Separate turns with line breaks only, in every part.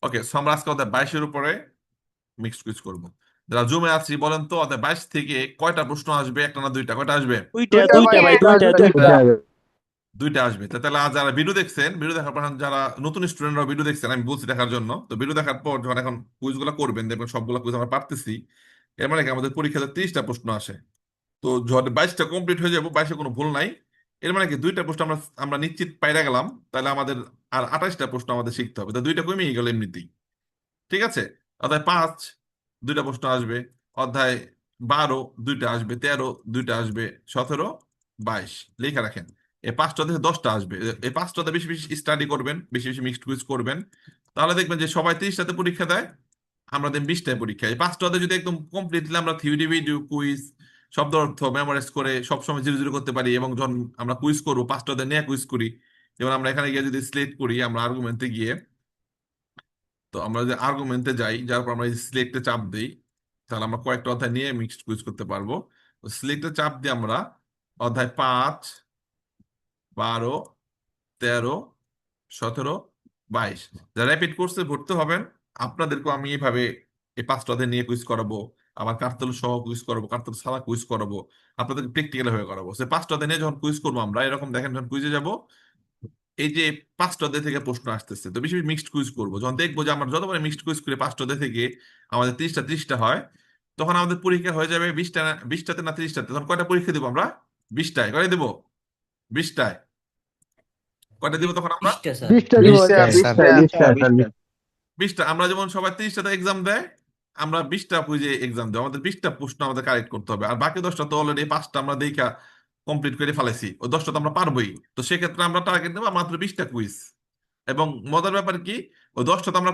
ওকে, so আমরা আজকে অধ্যায় 22-এর উপরে মিক্সড কুইজ করবো। যারা জুমে আছি বলেন তো, অধ্যায় 22 থেকে কয়টা প্রশ্ন আসবে? একটা না দুইটা? কয়টা আসবে?
দুইটা
দুইটা
দুইটা
ভাই,
ভাই,
দুইটা
দুইটা
আসবে।
দুইটা।
দুইটা আসবে। তাহলে আজ যারা ভিডিও দেখছেন, ভিডিও দেখার পর যারা নতুন স্টুডেন্টরা ভিডিও দেখছেন, আমি বলছি দেখার জন্য। তো ভিডিও দেখার পর যখন এখন কুইজ গুলো করবেন, দেখবেন সবগুলো কুইজ আমরা পারতেছি। এর মানে কি আমাদের পরীক্ষাতে 30টা প্রশ্ন আসে। তো যখন 22টা কমপ্লিট হয়ে যাবো, 22-এ কোনো ভুল নাই। এর মানে কি দুইটা প্রশ্ন আমরা আমরা নিশ্চিত পাইরা গেলাম। তাহলে আমাদের আর 28টা প্রশ্ন আমাদের শিখতে হবে। তো দুইটা কমিয়ে গেল এমনিতেই। ঠিক আছে। অধ্যায় 5 দুইটা প্রশ্ন আসবে। অধ্যায় 12 দুইটা আসবে। 13 দুইটা আসবে। 17, 22 লেখা রাখেন। এই 5টা থেকে 10টা আসবে। এই 5টাতে বেশি বেশি স্টাডি করবেন, বেশি বেশি মিক্সড কুইজ করবেন। তাহলে দেখবেন যে সবাই 30টাতে পরীক্ষা দেয়, আমরা দেন 20টায় পরীক্ষা। এই 5টাতে যদি একদম কমপ্লিটলি আমরা থিওরি ভিডিও কুইজ শব্দ অর্থ মেমোরাইজ করে সবসময় জিরো জিরো করতে পারি, এবং যখন আমরা কুইজ করবো 5টাতে নিয়ে কুইজ করি, যেমন আমরা এখানে গিয়ে যদি সিলেক্ট করি, আমরা আর্গুমেন্টে গিয়ে, তো আমরা যে আর্গুমেন্টে যাই, যার পর আমরা সিলেক্টে চাপ দিই, তাহলে আমরা কয়েকটা অধ্যায় নিয়ে মিক্সড কুইজ করতে পারবো। তো সিলেক্টে চাপ দিয়ে আমরা অধ্যায় 5, 12, 13, 17, 22 যারা র্যাপিড কোর্সে ভর্তি হবেন, আপনাদেরকেও আমি এইভাবে এই 5টা অধ্যায় নিয়ে কুইজ করাবো। আবার কার্তল সহ কুইজ করাবো, কার্তল ছাড়া কুইজ করাবো। আপনাদেরকে প্র্যাকটিক্যাল হয়ে করাবো। সে 5টা অধ্যায় নিয়ে যখন কুইজ করবো আমরা, এরকম দেখেন যখন কুইজে যাব, এই যে 5টা অধ্যায় থেকে প্রশ্ন আসতেছে, তো বেশি মিক্সড কুইজ করবো। যখন দেখবো যে আমরা যতবার মিক্সড কুইজ করে 5টা অধ্যায় থেকে আমাদের 30টা হয়, তখন আমাদের পরীক্ষা হয়ে যাবে 20টা, 20টাতে না 30টাতে। তখন কয়টা পরীক্ষা দিব আমরা? 20টায়। কয়টা দিব? 20টায়। কয়টা দিব তখন আমরা?
বিশটা স্যার।
20টা দিব,
বিশটা স্যার।
20টা। আমরা যেমন সবাই 30টাতে এক্সাম দেয়, আমরা 20টা কুইজে এক্সাম দেবো। আমাদের 20টা প্রশ্ন আমাদের কারেক্ট করতে হবে। আর বাকি 10টা তো অলরেডি 5টা আমরা দেখা কমপ্লিট করে ফেলেছি, ওই 10টা তো আমরা পারবোই। তো সেক্ষেত্রে আমরা টার্গেট দেবো মাত্র 20টা কুইজ। এবং মজার ব্যাপার কি, ওই 10টা তো আমরা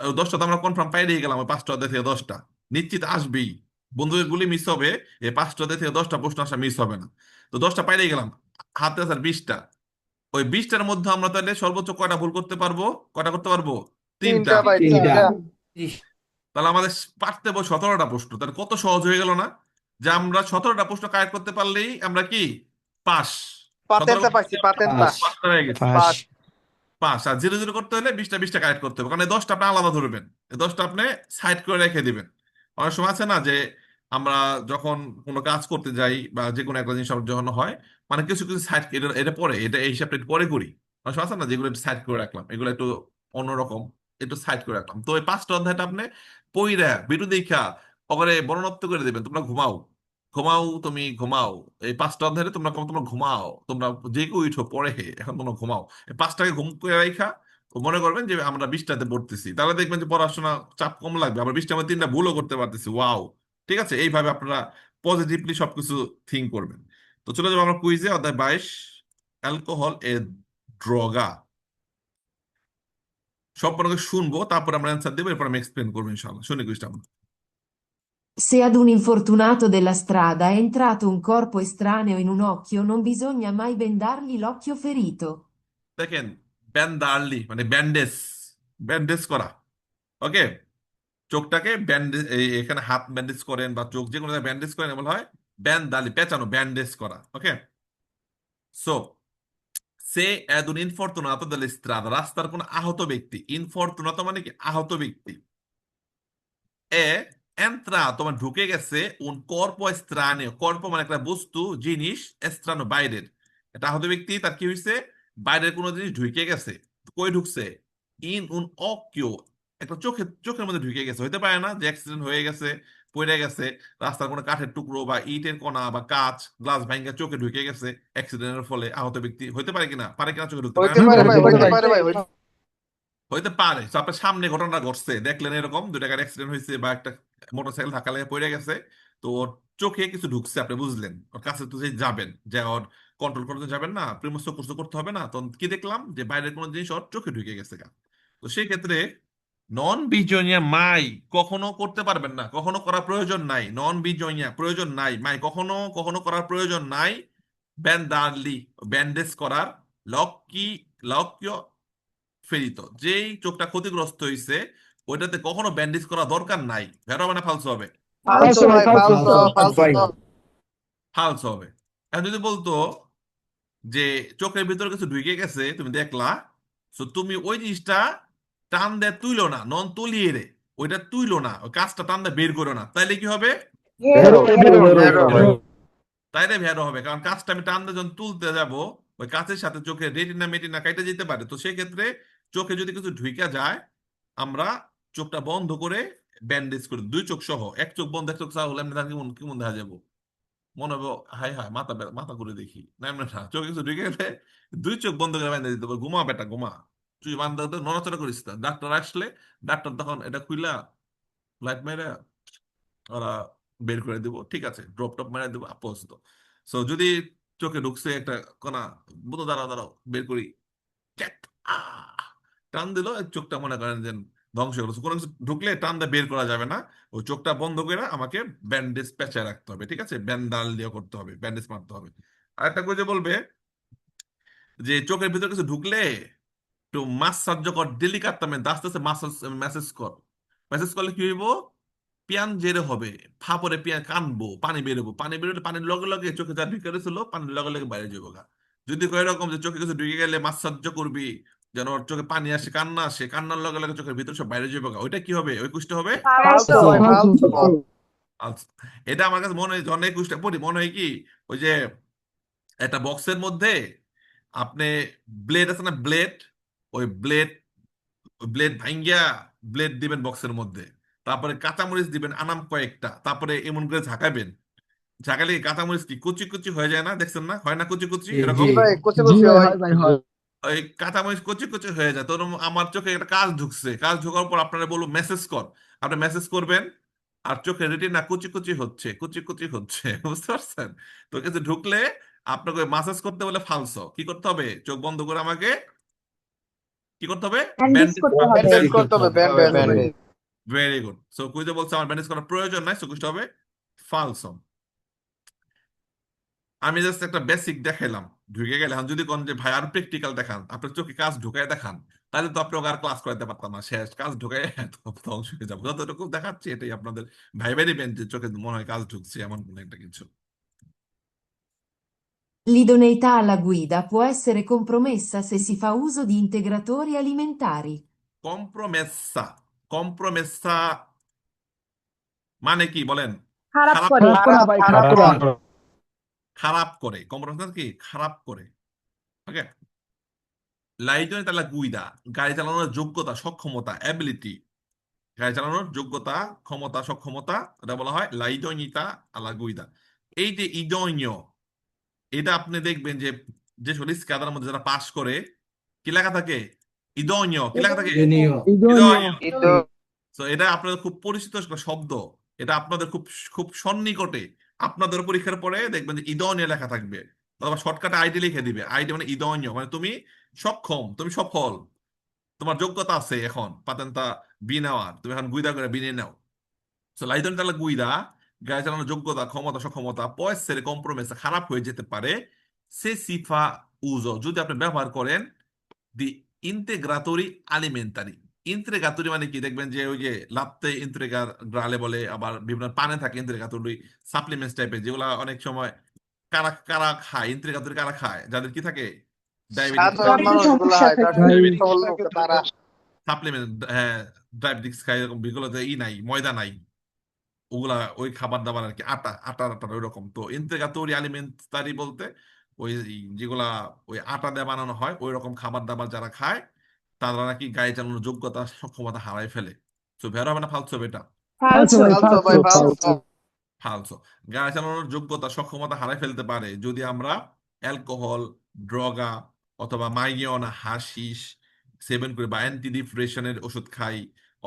ওই 10টা তো আমরা কনফার্ম পাইরেই গেলাম। ওই 5টা অধ্যায় থেকে 10টা নিশ্চিত আসবেই। বন্ধুদের গুলি মিস হবে, এই 5টা অধ্যায় থেকে 10টা প্রশ্ন আসা মিস হবে না। তো 10টা পাইরেই গেলাম, হাতে আছে আর 20টা। ওই 20টার মধ্যে আমরা তাহলে সর্বোচ্চ কয়টা ভুল করতে পারবো? কয়টা করতে পারবো? 3টা।
তিনটা ভাই,
তিনটা।
তিনটা।
তাহলে আমাদের পারতে হবে 17টা প্রশ্ন। তাহলে কত সহজ হয়ে গেল না? যে আমরা 17টা প্রশ্ন কারেক্ট করতে পারলেই আমরা কি পাস। 17
পাতেন্তা পাইছি, পাতেন্তা।
পাস।
পাঁচটা হয়ে গেছে।
পাস।
পাস।
পাস। আর জিরো জিরো করতে হলে 20টা কারেক্ট করতে হবে, কারণ এই 10টা আপনি আলাদা ধরবেন। এই 10টা আপনি সাইড করে রেখে দিবেন। অনেক সময় আছে না যে আমরা যখন কোনো কাজ করতে যাই বা যে কোনো একটা জিনিস আমার যখন হয়, মানে কিছু কিছু সাইড, এটা এটা পরে, এটা এই হিসাবটা একটু পরে করি। অনেক সময় আছে না যেগুলো একটু সাইড করে রাখলাম, এগুলো একটু অন্যরকম, একটু সাইড করে রাখলাম। তো এই 5টা অধ্যায়টা আপনি পইরা বিটু দেখা ওখানে বর্ণনাত্মক করে দিবেন। তোমরা ঘুমাও, ঘুমাও, তুমি ঘুমাও। এই 5টা অধ্যায়ে তোমরা তোমরা ঘুমাও, তোমরা যে কেউ উঠো পরে, এখন তোমরা ঘুমাও। এই 5টাকে ঘুম করে রাখা মনে করবেন যে আমরা 20টাতে পড়তেছি, তাহলে দেখবেন যে পড়াশোনা চাপ কম লাগবে। আমরা 20টার মধ্যে 3টা ভুলও করতে পারতেছি। ওয়াও! ঠিক আছে, এইভাবে আপনারা পজিটিভলি সবকিছু থিঙ্ক করবেন। তো চলে যাবো আমরা কুইজে। অধ্যায় 22, অ্যালকোহল এ ড্রগা। সব আপনাকে শুনবো, তারপর আমরা অ্যান্সার দেবো, এরপর আমি এক্সপ্লেন করবো ইনশাল্লাহ। শুনি কুইজটা আমরা।
Se ad un infortunato della strada è entrato un corpo estraneo in un occhio, non bisogna mai bendargli l'occhio ferito.
দেখেন, ব্যান্ডারলি মানে ব্যান্ডেজ, ব্যান্ডেজ করা। ওকে, চোখটাকে ব্যান্ডেজ, এখানে হাত ব্যান্ডেজ করেন বা চোখ যে কোনো জায়গায় ব্যান্ডেজ করেন, বলা হয় ব্যান্ডালি, পেঁচানো, ব্যান্ডেজ করা। ওকে, সো সে এদ un infortunato della strada, রাস্তার কোন আহত ব্যক্তি। ইনফরতুনাতো মানে কি? আহত ব্যক্তি। এ এন্ত্রা তোমার ঢুকে গেছে, উন কর্প স্ত্রাণীয়, কর্প মানে একটা বস্তু, জিনিস, স্ত্রাণ বাইরের। এটা আহত ব্যক্তি, তার কি হয়েছে? বাইরের কোনো জিনিস ঢুকে গেছে। কই ঢুকছে? ইন উন অকিও, একটা চোখের চোখের মধ্যে ঢুকে গেছে। হইতে পারে না যে অ্যাক্সিডেন্ট হয়ে গেছে, পড়ে গেছে, রাস্তার কোনো কাঠের টুকরো বা ইটের কণা বা কাঁচ গ্লাস ভাঙা চোখে ঢুকে গেছে অ্যাক্সিডেন্টের ফলে। আহত ব্যক্তি হইতে পারে কিনা? পারে কিনা? চোখে ঢুকতে পারে
হইতে
না?
পারে ভাই, হইতে পারে ভাই,
হইতে পারে। তো আপনার সামনে ঘটনা ঘটছে, দেখলেন এরকম দুই টাকার অ্যাক্সিডেন্ট হয়েছে বা একটা মোটরসাইকেল ধাক্কা লেগে পড়ে গেছে, তো ওর চোখে কিছু ঢুকছে, আপনি বুঝলেন। ওর কাছে তো যে যাবেন, যে ওর কন্ট্রোল করতে যাবেন না, প্রেমস্ত করতে করতে হবে না, তখন কি দেখলাম যে বাইরের কোনো জিনিস ওর চোখে ঢুকে গেছে গা। তো সেই ক্ষেত্রে নন বিজয়িয়া মাই কখনো করতে পারবেন না, কখনো করার প্রয়োজন নাই। নন বিজয়িয়া প্রয়োজন নাই, মাই কখনো কখনো করার প্রয়োজন নাই। ব্যান্ডারলি ব্যান্ডেজ করার, লক্কি লক্ষ্য ফেরিত, যেই চোখটা ক্ষতিগ্রস্ত হয়েছে ওইটাতে কখনো ব্যান্ডেজ করা দরকার নাই। ভেড়া মানে ফালসো হবে?
ফালতু ভাই, ফালতু,
ভাই।
ফালতু।
ফালসো হবে। এখন যদি বলতো যে চোখের ভিতরে কিছু ঢুকে গেছে, তুমি দেখলা, তো তুমি ওই জিনিসটা টান দেয় তুইলো না, নন তুলিয়ে রে, ওইটা তুইলো না, ওই কাজটা টান দেয় বের করো না, তাইলে কি হবে?
ভেরো ভাই
তাইলে ভ্যারো হবে, কারণ কাজটা আমি টান দিয়ে যখন তুলতে যাব, ওই কাছের সাথে চোখে রেটিনা মেটিনা কাইটা যেতে পারে, তো সেক্ষেত্রে চোখে যদি কিছু ঢুইকা যায়, আমরা চোখটা বন্ধ করে ব্যান্ডেজ করি, দুই চোখ সহ, এক চোখ বন্ধ এক চোখ চালু হলে এমনি তার কেমন কেমন দেখা যাবো, মনে হবে হাই হাই মাথা মাথা করে দেখি না, এমনি না, চোখে কিছু ঢুকে গেলে দুই চোখ বন্ধ করে বেঁধে দিতে হবে, ঘুমা বেটা ঘুমা, তুই বান্ধব নড়াচড়া করিস না, ডাক্তার আসলে ডাক্তার তখন এটা খুইলা লাইট মেরে ওরা বের করে দিব, ঠিক আছে, ড্রপ টপ মেরে দেবো আপাতত। সো যদি চোখে ঢুকছে একটা কোনা, বুঝো দাঁড়াও দাঁড়াও বের করি, ক্যাট, আহ! টান দিল, এই চোখটা মনে করেন যে ধ্বংস হয়ে গেছে, কোনো কিছু ঢুকলে টান দিয়ে বের করা যাবে না, ওই চোখটা বন্ধ করে আমাকে ব্যান্ডেজ পেঁচায় রাখতে হবে, ঠিক আছে, ব্যান্ডাল দিয়ে করতে হবে, ব্যান্ডেজ মারতে হবে। আর একটা করে যে বলবে যে চোখের ভিতরে কিছু ঢুকলে একটু মাসাজ কর, ডেলিকাতভাবে আস্তে আস্তে মাসাজ মেসেজ কর, মেসেজ করলে কি হইব, পিয়ান জেরে হবে, ফাপরে পিয়ান কানবো, পানি বেরোবো, পানি বেরোলে পানির লগে লগে চোখে যা ঢুকে গেছিল পানির লগে লগে বাইরে যাবো গা। যদি কয় এরকম যে চোখে কিছু ঢুকে গেলে মাসাজ করবি, যেন ওর চোখে পানি আসে, কান্না আসে, কান্নার লগে লগে চোখের ভিতর সব বাইরে যাবো গা, ওইটা কি হবে, ওই কুষ্ঠ হবে
ফালতু ভাই ফালতু
আলস। এটা আমার কাছে মনে হয় যে অনেক কুষ্ঠ পড়ি, মনে হয় কি ওই যে একটা বক্সের মধ্যে আপনি ব্লেড আছে না, ব্লেড, ওই ব্লেড, ব্লেড ভাঙ্গিয়া ব্লেড দিবেন বক্সের মধ্যে, তারপরে কাঁচামরিচ দিবেন আনাম কয়েকটা, তারপরে এমন করে ঝাঁকাবেন, ঝাঁকালে কি কাঁচামরিচ কি কুচি কুচি হয়ে যায় না, দেখছেন না, হয় না কুচি কুচি এরকম,
ভাই কুচি কুচি হয়
ওই কাঁচামরিচ কুচি কুচি হয়ে যায়, তো ওরকম আমার চোখে একটা কাজ ঢুকছে, কাজ ঢোকার পর আপনারা বলবো মেসেজ কর, আপনি মেসেজ করবেন, আর চোখে রেটিনা কুচি কুচি হচ্ছে, কুচি কুচি হচ্ছে বুঝতে পারছেন? তো কিছু ঢুকলে আপনাকে মাসাজ করতে বলে ফালসো কি করতে হবে, চোখ বন্ধ করে আমাকে কি করতে হবে, ব্যান্ডেজ
ব্যান্ডেজ করতে হবে ব্যান্ডেজ
ভেরি গুড। সো কুইজে বলছে আমার ব্যান্ডেজ করার প্রয়োজন নাই, সো কুইজটা হবে ফালসো। আমি জাস্ট একটা বেসিক দেখাইলাম, ঢুকে গেলে এখন যদি কোন যে ভাই আর প্র্যাকটিক্যাল দেখান, আপনার চোখে কাজ ঢুকাই দেখান, তাহলে তো আপনাকে আর ক্লাস করাতে পারতাম না, শেষ কাজ ঢুকাই ধ্বংস হয়ে যাবো, যতটুকু দেখাচ্ছি এটাই আপনাদের ভাইবে নিবেন যে চোখে মনে হয় কাজ ঢুকছে এমন কোন একটা কিছু।
L'idoneità alla guida può essere compromessa se si fa uso di integratori alimentari.
কম্প্রোমেসা, কম্প্রোমেসা মানে কি বলেন?
খারাপ
খারাপ
করে।
খারাপ খারাপ করে
খারাপ করে, কম্প্রোমেসা কি খারাপ করে, ওকে। লাইজনে তালা গুইদা, গাড়ি চালানোর যোগ্যতা সক্ষমতা অ্যাবিলিটি, গাড়ি চালানোর যোগ্যতা ক্ষমতা সক্ষমতা, এটা বলা হয় লাইদনিতা আলাগুইদা। এই যে ইদন্য, এটা আপনি দেখবেন যে যে সলিস কাদার মধ্যে যারা পাস করে কি লেখা থাকে, ইদন্য, কি লেখা থাকে, ইদন্য।
ইদো
তো এটা আপনাদের খুব পরিচিত একটা শব্দ, এটা আপনাদের খুব খুব সন্নিকটে, আপনাদের পরীক্ষার পরে দেখবেন যে ইদন্য লেখা থাকবে, অথবা শর্টকাটে আইডি লিখে দিবে, আইডি মানে ইদন্য, মানে তুমি সক্ষম, তুমি সফল, তোমার যোগ্যতা আছে এখন পাতেন্তা বি নেওয়ার, তুমি এখন গুইদা করে বি নিয়ে নাও। সো লাইদন তালা গুইদা, গাড়ি চালানোর যোগ্যতা ক্ষমতা সক্ষমতা পয়সের কম্প্রোমেসে খারাপ হয়ে যেতে পারে, সে সিফা উজো যদি আপনি ব্যবহার করেন দি ইন্তেগ্রাতরি আলিমেন্টারি। ইন্ত্রেগাতরি মানে কি, দেখবেন যে ওই যে লাত্তে ইন্ত্রেগার গ্রালে বলে, আবার বিভিন্ন পানে থাকে ইন্ত্রেগাতরি সাপ্লিমেন্টস টাইপের, যেগুলা অনেক সময় কারা কারা খায়, ইন্ত্রেগাতরি কারা খায়, যাদের কি থাকে ডায়াবেটিস,
সাধারণ মানুষগুলো হয়
ডায়াবেটিস
সবল লোক তারা
সাপ্লিমেন্ট, হ্যাঁ, ডায়াবেটিস খায়, এরকম বিগুলোতে নাই, ময়দা নাই, ওগুলা ওই খাবার দাবার আর কি, আটা আটার আটার ওই রকম। তো ইন্তেগাতরি আলিমেন্টারি বলতে ওই যেগুলা ওই আটা দিয়ে বানানো হয় ওই রকম খাবার দাবার যারা খায়, তারা নাকি গাড়ি চালানোর যোগ্যতা সক্ষমতা হারায় ফেলে। তো ভেরো হবে না ফালতু হবে এটা,
ফালতু।
ফালতু ভাই ফালতু
ফালতু। গাড়ি চালানোর যোগ্যতা সক্ষমতা হারায় ফেলতে পারে যদি আমরা অ্যালকোহল, ড্রগা অথবা মাইগিওনা হাসিস সেবন করি, বা অ্যান্টি ডিপ্রেশনের ওষুধ খাই,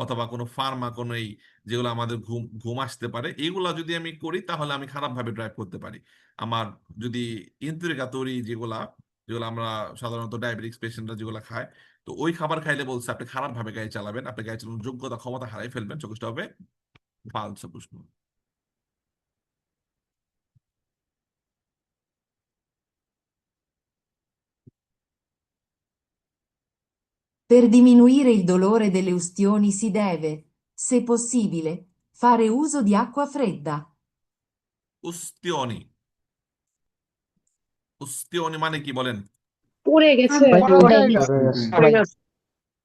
অথবা কোনো ফার্মা কোনো এই যেগুলো আমাদের ঘুম ঘুম আসতে পারে, এগুলা যদি আমি করি তাহলে আমি খারাপ ভাবে ড্রাইভ করতে পারি। আমার যদি ইন্ত্রিগাতরি যেগুলা যেগুলো আমরা সাধারণত ডায়াবেটিক্স পেশেন্টরা যেগুলো খায়, তো ওই খাবার খাইলে বলছে আপনি খারাপ ভাবে গাড়ি চালাবেন, আপনি গাড়ি চালানোর যোগ্যতা ক্ষমতা হারাই ফেলবেন, চোখটা হবে ফালতু প্রশ্ন।
Per diminuire il dolore delle ustioni si deve, se possibile, fare uso di acqua fredda.
উস্তিয়নি, উস্তিয়নি মানে কি বলেন?
পড়ে গেছে।
পড়ে গেছে
পড়ে গেছে।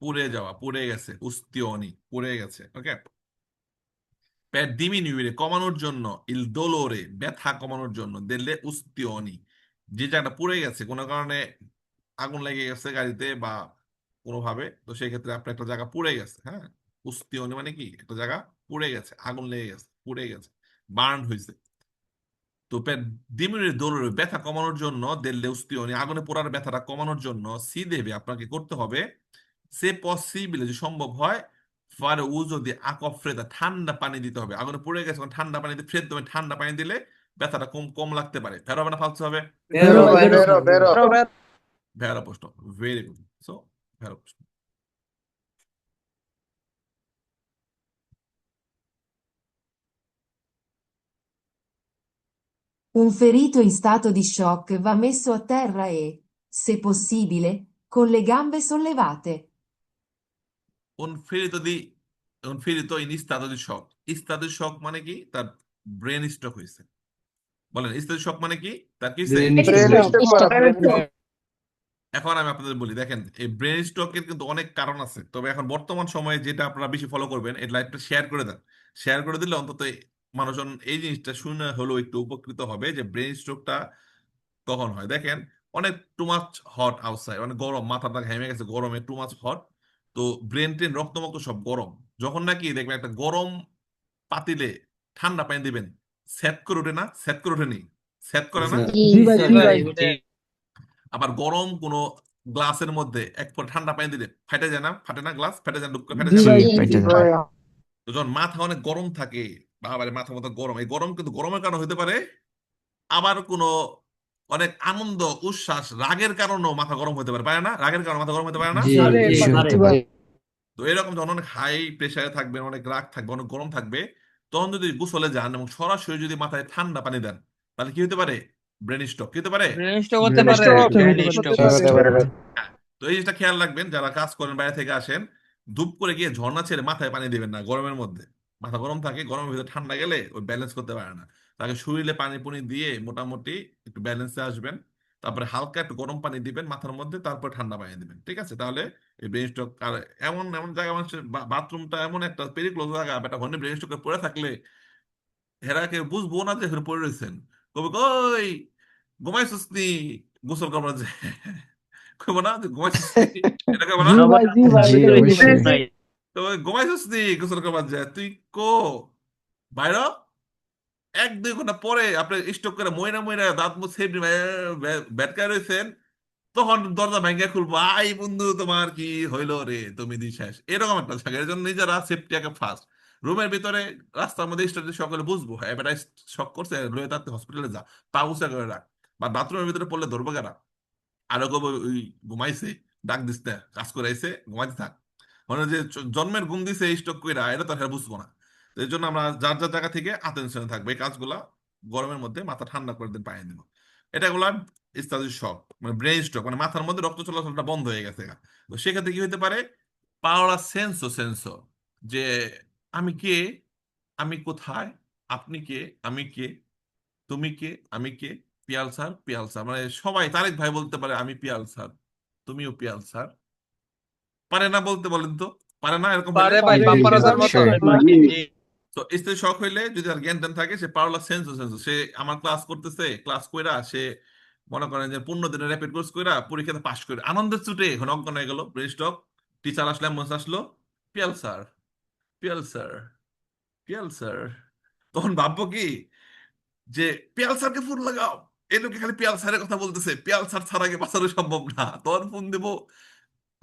পুড়ে যাওয়া, পুড়ে গেছে, উস্তিওনি, পুড়ে গেছে। ওকে, per diminuire কমানোর জন্য, il dolore ব্যথা কমানোর জন্য, delle ustioni যে জায়গাটা পুড়ে গেছে কোনো কারণে, আগুন লেগে গেছে গাড়িতে বা কোনোভাবে, তো সেই ক্ষেত্রে আপনার একটা জায়গা পুড়ে গেছে, হ্যাঁ। উস্তিওনি মানে কি, একটা জায়গা পুড়ে গেছে, আগুন লেগে গেছে, পুড়ে গেছে, বার্ন হয়েছে। তো ডিমিউনির দৌড়ের ব্যথা কমানোর জন্য, দেল্লে উস্তিওনি আগুনে পোড়ার ব্যথাটা কমানোর জন্য, সি দেবে আপনাকে করতে হবে, সে পসিবল যে সম্ভব হয়, ফার উজো দিয়ে আকফ ফ্রেদা ঠান্ডা পানি দিতে হবে। আগুনে পুড়ে গেছে এখন ঠান্ডা পানি দিয়ে ফ্রেদ দেবে, ঠান্ডা পানি দিলে ব্যথাটা কম কম লাগতে পারে। ফেরো হবে না ফালতু হবে?
বেরো ভাই বেরো বেরো
ভেড়া প্রশ্ন, ভেরি গুড। সো ভেড়া প্রশ্ন।
Un ferito in stato di shock va messo a terra e, se possibile, con le gambe sollevate.
un ferito di un ferito in stato di shock, stato di shock মানে কি, তার brain stroke হয়েছে। বলেন stato di shock মানে কি, তার কি হয়েছে?
ব্রেন স্ট্রোক করা ব্রেন
এখন আমি আপনাদের বলি, দেখেন এই ব্রেন স্ট্রোকের কিন্তু অনেক কারণ আছে, তবে এখন বর্তমান সময়ে যেটা আপনারা বেশি ফলো করবেন, এই লাইভটা শেয়ার করে দেন। শেয়ার করে দিলে অন্তত মানুষজন এই জিনিসটা শুনে হলেও একটু উপকৃত হবে যে ব্রেন স্ট্রোকটা কখন হয়। দেখেন, অনেক টু মাচ হট আউটসাইড, অনেক গরম, মাথাটা ঘেমে গেছে গরমে, টু মাচ হট, তো ব্রেন ট্রেন রক্তমক্ত সব গরম। যখন নাকি দেখবেন একটা গরম পাতিলে ঠান্ডা পানি দিবেন, সেট করে ওঠে না? সেট করে ওঠেনি? সেট করে না? আবার গরম কোন গ্লাসের মধ্যে এক ফোঁটা ঠান্ডা পানি দিলে ফাটে যায় না? ফাটে না? গ্লাস ফাটে যায়, ডুবকে ফাটে যায় না?
ভাই
তো যখন মাথা অনেক গরম থাকে, বাবারে মাথা মতো গরম, এই গরম কিন্তু গরমের কারণে হতে পারে, আবার কোনো অনেক আনন্দ উচ্ছ্বাস রাগের কারণেও মাথা গরম হতে পারে, পারে না? রাগের কারণে মাথা গরম হতে পারে না? তো এরকম যখন অনেক হাই প্রেসারে থাকবেন, অনেক রাগ থাকবে, অনেক গরম থাকবে, তখন যদি গোসলে যান এবং সরাসরি যদি মাথায় ঠান্ডা পানি দেন, তাহলে কি হতে পারে? ব্রেন স্ট্রোক কি হতে পারে?
ব্রেন স্ট্রোক হতে পারে ভাই।
হ্যাঁ। তো এই জিনিসটা খেয়াল রাখবেন, যারা কাজ করেন, বাইরে থেকে আসেন, ধূপ করে গিয়ে ঝর্ণা ছেড়ে মাথায় পানি দিবেন না গরমের মধ্যে। মাথা গরম থাকে, গরমের ভিতরে ঠান্ডা গেলে ওই ব্যালেন্স করতে পারে না। তাকে শরীরে পানি পুনি দিয়ে মোটামুটি একটু ব্যালেন্সে আসবেন, তারপরে হালকা একটু গরম পানি দিবেন মাথার মধ্যে, তারপর ঠান্ডা পানি দিবেন, ঠিক আছে? তাহলে এই ব্রেন স্ট্রোক আর এমন এমন জায়গা, মানুষের বাথরুমটা এমন একটা পেরিক্লোজ জায়গা, একটা ঘরে ব্রেন স্ট্রোকে পড়ে থাকলে হেরাকে বুঝবো না যে এখানে পড়ে রয়েছেন, কবি কই ঘুমাইছিস নি, গোসল করবার যে কইব না যে ঘুমাইছিস নি, এটা কইব না? তো ওই ঘুমাইছিস নি গোসল করবার যে, তুই কো বাইর, 1-2 ঘন্টা পরে আপনি স্টক করে ময়না ময়না দাঁত মুখ সেফটি ব্যাটকায় রয়েছেন, তখন দরজা ভেঙে খুলবো, আই বন্ধু তোমার কি হইলো রে, তুমি দি শেষ, এরকম একটা জায়গা। এর জন্য নিজেরা সেফটি আগে ফার্স্ট। রুমের ভিতরে রাস্তার মধ্যে স্টোরে সকলে বুঝবো, হ্যাঁ বেটা শক করছে, লয়ে তাতে হসপিটালে যা, পা উঁচা করে রাখ। বা বাথরুমের ভিতরে পড়লে ধরবো কারা, আরো কব ওই ঘুমাইছে, ডাক দিস না, কাজ করে আইছে, ঘুমাইতে থাক। মানে যে জন্মের ঘুম দিছে স্টক কইরা, এটা তো আর বুঝবো না। তো এই জন্য আমরা যার যার জায়গা থেকে আটেনশনে থাকবো, এই কাজগুলা গরমের মধ্যে মাথা ঠান্ডা করে দিন, পাইয়ে দিব। এটা গুলা ইস্তাজি শক, মানে ব্রেন স্ট্রোক, মানে মাথার মধ্যে রক্ত চলাচলটা বন্ধ হয়ে গেছে। তো সেক্ষেত্রে কি হতে পারে? পাওয়ার সেন্সো যে আমি কে, আমি কোথায়, আপনি কে, আমি কে, তুমি কে, আমি কে, পিয়াল স্যার, পিয়াল স্যার, মানে সবাই তারেক ভাই বলতে পারে আমি পিয়াল স্যার, তুমিও পিয়াল স্যার। পারে না বলতে, বলেন তো? পারে না এরকম হইলে? তো স্ত্রী শখ হইলে যদি আর জ্ঞান ট্যান থাকে, সে পারলা সেন্স সে আমার ক্লাস করতেছে, ক্লাস কইরা সে মনে করেন যে 15 দিনের র্যাপিড কোর্স কইরা পরীক্ষাতে পাশ করে আনন্দের ছুটে এখন অজ্ঞান হয়ে গেল, ব্রেন স্ট্রোক, টিচার আসলে মনে আসলো, Piyal sir, Piyal sir, Piyal sir, তখন ভাববো কি যে পিয়াল স্যারকে ফোন লাগাও, এই লোকে খালি পিয়াল স্যারের কথা বলতেছে, পিয়াল স্যার ছাড়া আগে বাঁচানো সম্ভব না, তখন ফোন দেবো,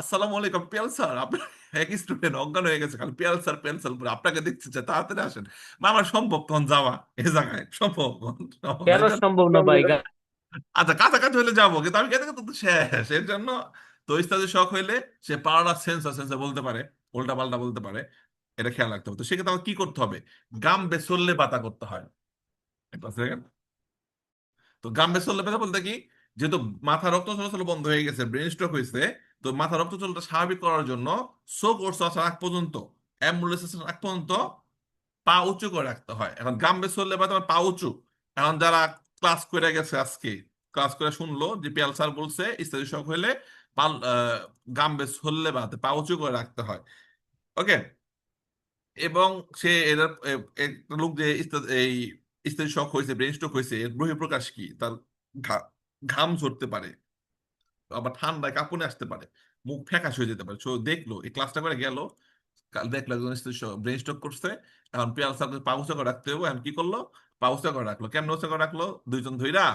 আসসালামু আলাইকুম পিয়াল স্যার, আপনার এক স্টুডেন্ট অজ্ঞান হয়ে গেছে, খালি পিয়াল স্যার পিয়াল স্যার বলে আপনাকে দেখতে চাই, তাড়াতাড়ি আসেন। বা আমার সম্ভব তখন যাওয়া এ জায়গায় সম্ভব? সম্ভব না। আচ্ছা কাছাকাছি হলে যাবো, কিন্তু আমি কেন তো শেষ এর জন্য। তো ইস্তাদের শখ হইলে সে পাওয়ার সেন্সার বলতে পারে, উল্টা পাল্টা বলতে পারে, এটা খেয়াল রাখতে হবে। তো সেক্ষেত্রে আমার কি করতে হবে? গাম বেসল্লে পাতা করতে হয়। একটা সেকেন্ড। তো গাম বেসল্লে পাতা বলতে কি, যেহেতু মাথা রক্ত চলাচল বন্ধ হয়ে গেছে, ব্রেন স্ট্রোক হয়েছে, তো মাথা রক্ত চলাচলটা স্বাভাবিক করার জন্য শো কোর্স আসার আগ পর্যন্ত, অ্যাম্বুলেন্স আসার আগ পর্যন্ত পা উঁচু করে রাখতে হয়। এখন গাম্বে চললে বা তোমার পা উঁচু। এখন যারা ক্লাস করে গেছে আজকে, ক্লাস করে শুনলো যে পিয়াল স্যার বলছে ইত্যাদি শখ হইলে পাল গাম্বে সোল্লেবাতে পা উঁচু করে রাখতে হয়। ওকে। এবং সে একটা লোক যে এই স্টেজ শক হয়েছে, ব্রেন স্ট্রোক হয়েছে, এর বহিঃপ্রকাশ কি? তার ঘাম ঝরতে পারে, আবার ঠান্ডায় কাঁপুনি আসতে পারে, মুখ ফ্যাকাশ হয়ে যেতে পারে। সো দেখলো, এই ক্লাসটা করে গেল, দেখলো একজন ব্রেন স্ট্রোক করছে। এখন পিয়াল স্যারকে পা উঁচু করে রাখতে হবে। এখন কি করলো? পা উঁচু করে রাখলো। কেমন উঁচু করে রাখলো? দুইজন ধইরা,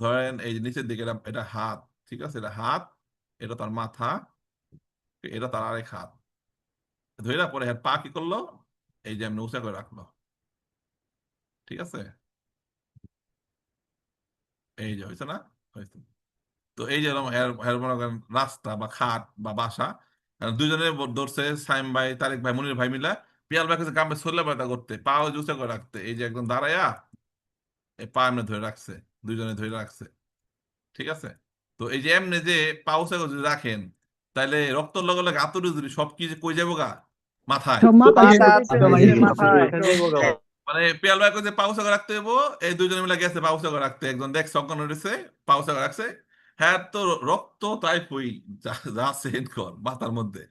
ধরেন এই যে নিচের দিকে এটা হাত, ঠিক আছে, এটা হাত, এটা তার মাথা, এটা তার আরেক হাত, ধইরা পরে পা কি করলো? এই যে এমনি উঁচা করে রাখলো, ঠিক আছে? এই যে হয়েছে না? হয়েছে। তো এই যে এরকম মনে করেন রাস্তা বা খাট বা বাসা, দুজনে ধরছে, সাইম ভাই, তারেক ভাই, মনির ভাই মিলা পিয়াল ভাই কাছে কামে সরলে ব্যথা করতে, পা জুসে করে রাখতে। এই যে একদম দাঁড়ায়া এই পা এমনি ধরে রাখছে, দুজনে ধরে রাখছে, ঠিক আছে? তো এই যে এমনি যে পা উঁচা করে যদি রাখেন, তাইলে রক্তর লগে লগে আতর যদি সব কি যে কই যাবো গা? মাথায়।
মাথা নিচে মাথায়
মানে পিয়াল ভাই যে পাউসা করে রাখতে হইব। এই দুজনে মিলে গেছে পাউসা করে রাখতে, একজন দেখ সকান উঠেছে, পাউসা করে রাখছে। হ্যাঁ, তো রক্ত তাই হই যা সেন্ড কর মাথার মধ্যে,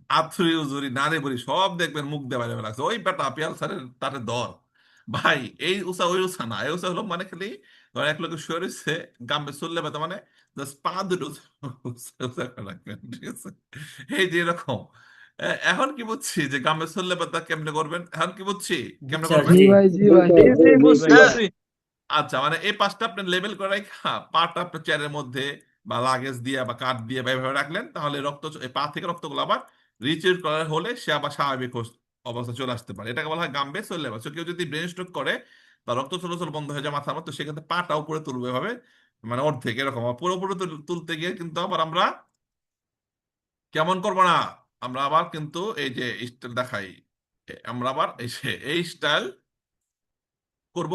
আথুরি উজুরি নারী বুড়ি সব দেখবেন মুখ দিয়ে বাইরে লাগছে। ওই বেটা পিয়াল স্যারের তাতে দর ভাই, এই উষা ওই উষা না, এই উষা হলো মানে খালি ধর এক লোকের শুয়ে রয়েছে, গাম্বে চললে ব্যথা মানে জাস্ট পা দুটো উষা করে রাখবেন, ঠিক আছে? এই যে এরকম। এখন কি বুঝছি যে গাম্বে চললে ব্যথা কেমনে করবেন, এখন কি বুঝছি কেমনে করবেন।
বুঝছি
আচ্ছা, মানে এই পাঁচটা আপনি লেবেল করে রাখা পাটা আপনার চেয়ারের মধ্যে বা লাগেজ দিয়ে বা কাঠ দিয়ে বা এভাবে রাখলেন, তাহলে এই পা থেকে রক্তগুলো আবার রিচার্জ করার হলে সে আবার স্বাভাবিক অবস্থা চলে আসতে পারে। এটাকে বলা হয় গাম্বে সোলেবাস। কেউ যদি ব্রেন স্ট্রোক করে, তার রক্ত চলাচল বন্ধ হয়ে যায় মাথার মতো, সেক্ষেত্রে পাটা উপরে তুলবে এভাবে, মানে অর্ধেক এরকম। আর পুরোপুরি তুলতে গিয়ে কিন্তু আবার আমরা কেমন করবো না, আমরা আবার কিন্তু এই যে স্টাইল দেখাই, আমরা আবার এই স্টাইল করব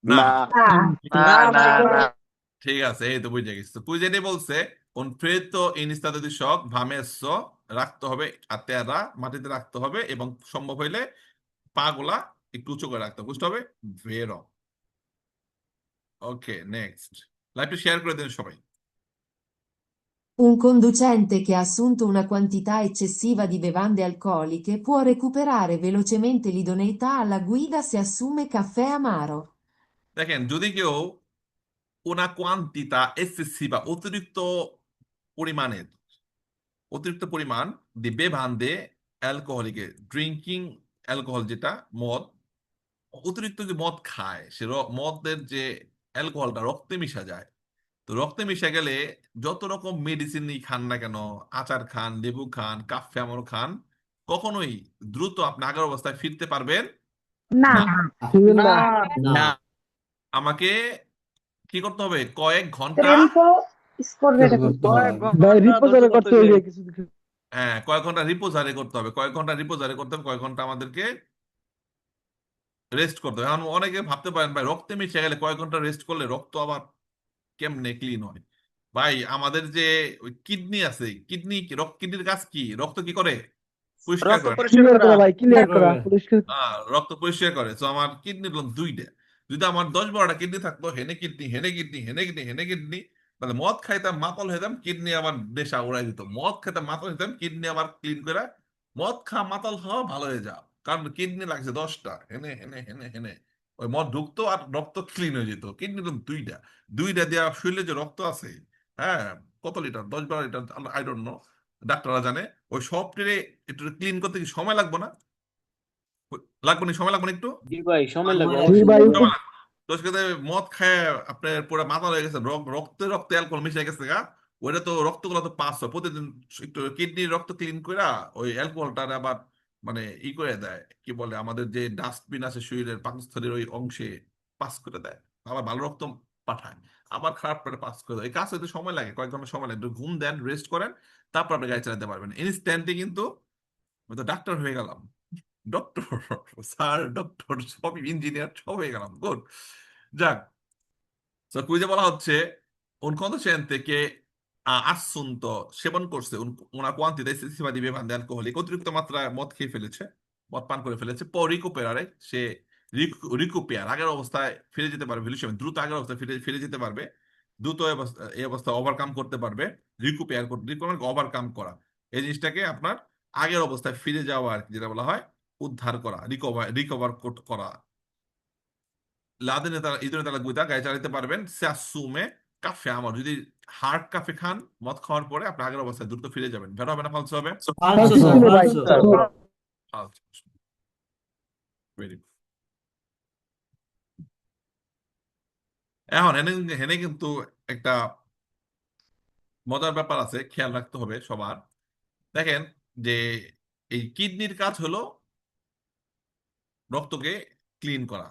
না।
না না না না
ঠিক আছে, এই তো বুঝে গেছি। তুই যেটি বলছে un freddo in stato di shock va messo, রাখতে হবে আর তেরা মাটিতে রাখতে হবে, এবং সম্ভব হইলে পা গুলা একটু উঁচু করে রাখতে হবে, বুঝতে হবে। ভেরো। ওকে, নেক্সট। লাইভটা শেয়ার করে দিন সবাই।
Un conducente che ha assunto una quantità eccessiva di bevande alcoliche può recuperare velocemente l'idoneità alla guida se assume caffè amaro.
দেখেন, যদি কেউ una quantità eccessiva, পরিমাণের অতিরিক্ত পরিমাণ দি বেভান্দে অ্যালকোহলিকে, ড্রিঙ্কিং অ্যালকোহল যেটা মদ, অতিরিক্ত যে মদ খায়, সে মদের যে অ্যালকোহলটা রক্তে মিশা যায়। তো রক্তে মিশে গেলে যত রকম মেডিসিনই খান না কেন, আচার খান, লেবু খান, কাফে আমল খান, কখনোই দ্রুত আপনি আগের অবস্থায় ফিরতে পারবেন না।
না
না
আমাকে কি করতে হবে? কয়েক ঘন্টা,
Tempo scorrere
করতে
কয়েক
হবে।
ঘন্টা ধৈর্য ধরতে হবে।
হ্যাঁ, কয়েক ঘন্টা রিপোজারে করতে হবে, কয়েক ঘন্টা রিপোজারে করতে হবে, কয়েক ঘন্টা আমাদেরকে রেস্ট করতে হবে। এখন অনেকে ভাবতে পারেন ভাই, রক্তে মিশে গেলে কয়েক ঘন্টা রেস্ট করলে রক্ত আবার কেমনে ক্লিন হয়? ভাই, আমাদের যে ওই কিডনি আছে, কিডনির কাজ কি? রক্ত কি করে? পরিষ্কার
রক্ত
করে না?
পরিষ্কার করা
রক্ত পরিষ্কার করে। তো আমার কিডনি দুইটা। যদি আমার 10-12টা কিডনি থাকতো, হেনে কিডনি, হেনে কিডনি, হেনে কিডনি, হেনে কিডনি, তাহলে মদ খাইতাম, মাতাল হইতাম, কিডনি আমার নেশা উড়াই দিত। মদ খাইতাম, মাতাল হইতাম, কিডনি আমার ক্লিন করে, মদ খা মাতাল হওয়া ভালো হয়ে যাও। কারণ কিডনি লাগছে 10টা, হেনে হেনে হেনে হেনে ওই মদ ঢুকতো আর রক্ত ক্লিন হয়ে যেত। কিডনি দুইটা, দুইটা দেওয়া শরীরে যে রক্ত আছে, হ্যাঁ, কত litre, 10-12 litre, I don't know, ডাক্তাররা জানে। ওই সব টেরে একটু ক্লিন করতে কি সময় লাগবে না? লাগবে না, সময় লাগবে না একটু?
জি ভাই, সময় লাগবে
সময়
অবশ্যই।
লাগবে। তো সেক্ষেত্রে মদ খায় আপনার পুরো মাথা হয়ে গেছে, রক্তে রক্তে অ্যালকোহল মিশে গেছে গা, ওইটা তো রক্তগুলো তো পাস হয় প্রতিদিন, একটু কিডনির রক্ত ক্লিন করে ওই অ্যালকোহলটা আবার মানে ই করে দেয়, কি বলে, আমাদের যে ডাস্টবিন আছে শরীরের পাকস্থলীর ওই অংশে পাস করে দেয়, আবার ভালো রক্ত পাঠায়, আবার খারাপ করে পাস করে দেয়। এই কাজ হতে সময় লাগে, কয়েক ঘন্টা সময় লাগে। একটু ঘুম দেন, রেস্ট করেন, তারপর আপনি গাড়ি চালাতে পারবেন ইনস্ট্যান্টলি। কিন্তু আমি তো ডাক্তার হয়ে গেলাম, ডক্টর, স্যার, ডক্টর, সবই ইঞ্জিনিয়ার, সব হয়ে গেলাম, গুড। যাক, তো কুইজে বলা হচ্ছে un conducente che ha assunto, সেবন করছে, una quantità eccessiva di bevande alcoliche, অতিরিক্ত মাত্রায় মদ খেয়ে ফেলেছে, মদ পান করে ফেলেছে, può recuperare, সে রিকুপিয়ার আগের অবস্থায় ফিরে যেতে পারবে, ভ্যালুশন দ্রুত আগের অবস্থায় ফিরে ফিরে যেতে পারবে, দ্রুত এই অবস্থা ওভারকাম করতে পারবে, রিকভার ওভারকাম করা, এই জিনিসটাকে আপনার আগের অবস্থায় ফিরে যাওয়া আর কি, যেটা বলা হয় উদ্ধার করা, রিকভার করা। ইদুনে তালা গুইদা গাড়ি চালাতে পারবেন, সে আসুমে কাফে আমার, যদি হার্ড কাফে খান মদ খাওয়ার পরে আপনি আগের অবস্থায় দ্রুত ফিরে যাবেন। ভেড়া হবে না ফালসু হবে?
ফালসু
ফালতু
স্যার,
ছিল ভাই
ফালসু।
ফালতু। Very good. এখন এনে এনে কিন্তু একটা মজার ব্যাপার আছে, খেয়াল রাখতে হবে সবার। দেখেন যে এই কিডনির কাজ হলো রক্তকে ক্লিন করা,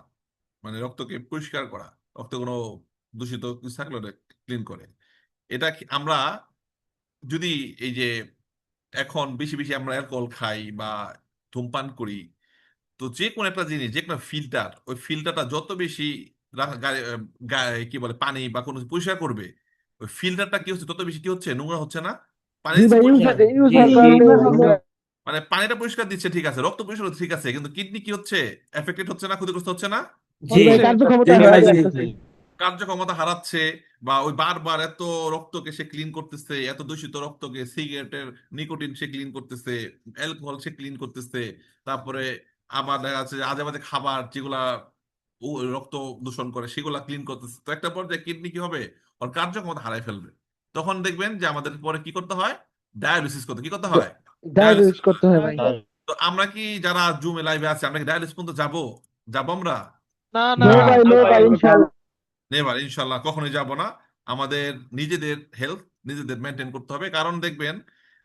মানে রক্তকে পরিষ্কার করা, রক্ত কোনো দূষিত কিছু থাকলে ক্লিন করে। এটা আমরা যদি এই যে এখন বেশি বেশি আমরা অ্যালকোহল খাই বা ধূমপান করি, তো যে কোনো একটা জিনিস, যে কোনো ফিল্টার, ওই ফিল্টারটা যত বেশি কি বলে পানি বা কোনো কিছু পরিষ্কার করবে, ওই ফিল্টারটা কি হচ্ছে তত বেশি কি হচ্ছে, নোংরা হচ্ছে না? পানি
জি
দিচ্ছে
ভাই
পরিষ্কার,
ইউজ
জি,
হওয়ার
জি,
কারণে
মানে পানিটা পরিষ্কার দিচ্ছে ঠিক আছে, রক্ত পরিষ্কার হচ্ছে ঠিক আছে, কিন্তু কিডনি কি হচ্ছে, এফেক্টেড হচ্ছে না, ক্ষতিগ্রস্ত হচ্ছে না?
জি,
ভাই কার্যক্ষমতা
জি ভাই,
হারায়
জি,
যাচ্ছে।
জি।
কার্যক্ষমতা হারাচ্ছে, বা ওই বারবার এত রক্তকে সে ক্লিন করতেছে, এত দূষিত রক্তকে, সিগারেটের নিকোটিন সে ক্লিন করতেছে, অ্যালকোহল সে ক্লিন করতেছে, তারপরে আবার দেখা যাচ্ছে যে আজে বাজে খাবার যেগুলা রক্ত দূষণ করে সেগুলা ক্লিন করতেছে, তো একটা পর্যায়ে কিডনি কি হবে, ওর কার্যক্ষমতা হারাই ফেলবে। তখন দেখবেন যে আমাদের পরে কি করতে হয়, ডায়ালিসিস করতে, কি করতে হয়, ডায়ালিসিস।
ডায়াবেটিস করতে হয় ভাই।
তো আমরা কি যারা জুমে লাইভে আছে, আমরা কি ডায়ালিসিস পর্যন্ত যাবো? যাবো আমরা?
নো
না,
ভাই, নো ভাই, ইনশাআল্লাহ।
নেভার, ইনশাল্লাহ কখনোই যাব না। আমাদের নিজেদের হেলথ নিজেদের মেনটেন করতে হবে, কারণ দেখবেন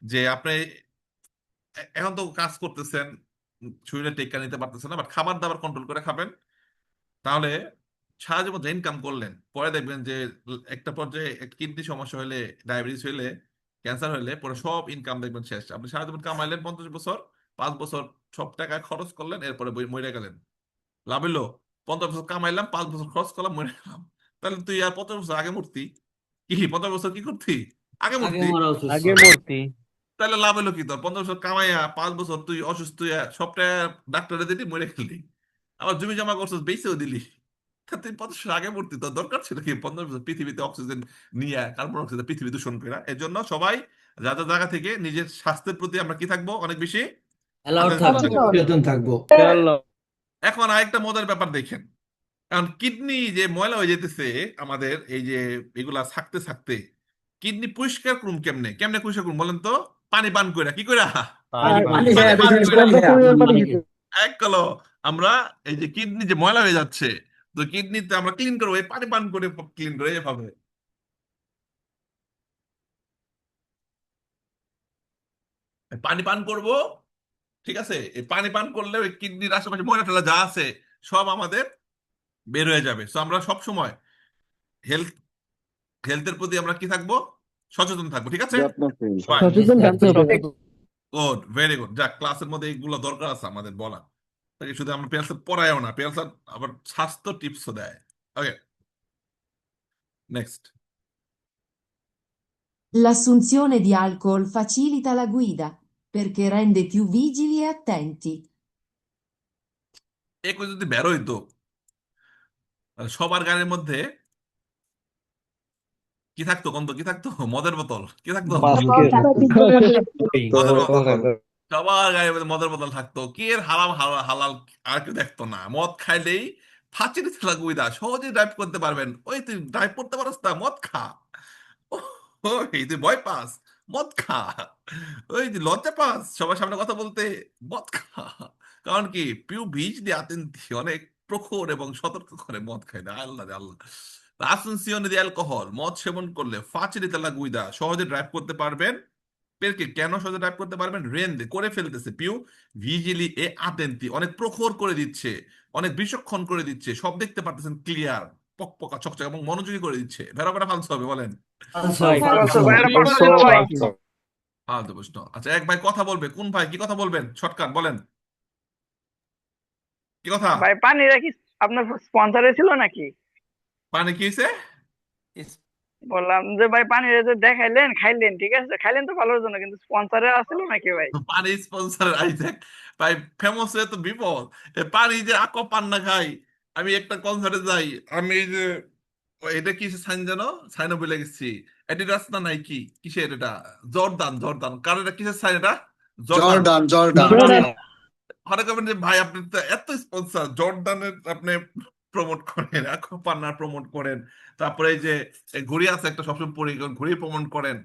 যে আপনি এখন তো কাজ করতেছেন, শরীরে টেক্কা নিতে পারতেছেন না, বাট খাবার দাবার কন্ট্রোল করে খাবেন, তাহলে সারা জীবন ইনকাম করলেন, পরে দেখবেন যে একটা পর্যায়ে কিডনি সমস্যা হলে, ডায়াবেটিস হলে, ক্যান্সার হলে, পরে সব ইনকাম দেখবেন শেষ। আপনি সারা জীবন কামাইলেন 50 বছর, 5 বছর সব টাকা খরচ করলেন, এরপরে মরে গেলেন। লাভ হইলো 50 বছর কামাইলাম, 5 বছর খরচ করলাম, মরে গেলাম। তাহলে তুই আর 50 বছর আগে মরতি, কি 50 বছর কি করতি, আগে
আগে
মরতি।
মরা উচিত
আগে
স্যার।
মূর্তি।
তাহলে লাভ হলো কি তোর, 50 বছর কামাইয়া 5 বছর তুই অসুস্থ হইয়া সবটা ডাক্তারে দিলি, মরে গেলি, আবার জমি জমা করছিস, বেঁচেও দিলি। তা তুই 50 বছর আগে মরতি, তোর দরকার ছিল কি 50 বছর পৃথিবীতে অক্সিজেন নিয়ে, কার্বন অক্সিজেন পৃথিবী দূষণ করে? এর জন্য সবাই যা যা জায়গা থেকে নিজের স্বাস্থ্যের প্রতি আমরা কি থাকবো, অনেক বেশি
অ্যালাউড
সচেতন
থাকবো,
থাকবো।
সচেতন থাকবো।
এখন আরেকটা মজার ব্যাপার দেখেন, কারণ কিডনি যে ময়লা হয়ে যেতেছে আমাদের, এই যে এগুলা থাকতে থাকতে কিডনি পরিষ্কার করুন কেমনে, কেমনে পরিষ্কার করুন বলেন তো? পানি পান কইরা, কি কইরা?
পানি, পানি,
পানি
হ্যাঁ,
পান
বিশেষ করে
কইরা।
পর্যাপ্ত পরিমাণ পানি
পানি।
খেতে।
এক কলো আমরা এই যে কিডনি যে ময়লা হয়ে যাচ্ছে, তো কিডনিতে আমরা ক্লিন করবো এই পানি পান করে, ক্লিন করে এভাবে। পানি পান করব, ঠিক আছে, এই পানি পান করলে ওই কিডনির আশেপাশে ময়লা টয়লা যা আছে সব আমাদের বের হয়ে যাবে। তো আমরা সব সময় হেলথ হেলথের প্রতি আমরা কি থাকবো, সচেতন থাকবো, ঠিক আছে? Fine.
জি
সচেতন
স্যার,
থাকতে
জি।
হবে।
Good, very good. যাক, ক্লাসের মধ্যে এগুলো দরকার আছে আমাদের বলা, তাকে শুধু আমরা পেয়ার পড়ায়ও না, পেয়ার আবার স্বাস্থ্য টিপসও দেয়। ওকে, next.
L'assunzione di alcol facilita la guida perché rende più vigili e attenti.
একটু যদি বেরোই তো, সবার গাড়ির মধ্যে কি থাকতো, কোন তো কি থাকতো, মদের বোতল, কি থাকতো, মদের বোতল। সবার গাড়ির মধ্যে মদের বোতল থাকতো, কি এর হারাম হালাল আর কেউ দেখতো না। মদ খাইলেই ফাঁচি দিতে লাগবে, সহজে ড্রাইভ করতে পারবেন। ওই তুই ড্রাইভ করতে পারস না, মদ খা। ওই তুই ভয় পাস, মদ খা। ওই তুই লজ্জা পাস সবার সামনে কথা বলতে, মদ খা। কারণ কি, পিউ বীজ দিয়ে আতেন্তি অনেক প্রখর এবং সতর্ক করে মদ খাই না, আল্লাহ রে আল্লাহ। আসুনসিওনে দি অ্যালকোহল, মদ সেবন করলে ফাঁচিরিতে লাগুইদা, সহজে ড্রাইভ করতে পারবেন। পেরকে কেন সহজে ড্রাইভ করতে পারবেন, রেন্দে করে ফেলতেছে, পিউ ভিজিলি এ আতেন্তি, অনেক প্রখর করে দিচ্ছে, অনেক বিচক্ষণ করে দিচ্ছে, সব দেখতে পারতেছেন ক্লিয়ার, পকপকা চকচক এবং মনোযোগী করে দিচ্ছে। ভেড়া ভেড়া ফালসু হবে বলেন?
ফালসু,
ভাই
ফালসু।
ফালতু প্রশ্ন। আচ্ছা, এক ভাই কথা বলবে, কোন ভাই কি কথা বলবেন, শর্টকাট বলেন, কি কথা?
ভাই পানিরা কি আপনার স্পন্সরে ছিল নাকি?
মানে কি হয়েছে?
বললাম যে ভাই পানিরে যে দেখাইলেন খাইলেন, ঠিক আছে খাইলেন তো ভালোর জন্য, কিন্তু স্পন্সরে আসছিল নাকি ভাই?
পানি স্পন্সর আইজাক ভাই, ফেমাস হয়ে তো বিপদ। এ পানি যে আকো পান না খাই। আমি একটা কনসার্টে যাই, আমি এই যে এটা কিসের সাইন জানো? সাইনও বলে গেছি। এডিডাস না নাইকি, কিসের এটা? Jordan, Jordan. কারণ এটা কিসের সাইন এটা? জর্দান।
জর্ডান জর্ডান
জর্ডান
মনে করবেন যে ভাই আপনি তো এত স্পন্সর, জর্দানের আপনি প্রমোট করেন, পান্নার প্রমোট করেন, তারপরে এই যে এই ঘড়ি আছে একটা সবসময় পরি, ঘড়ি প্রমোট করেন,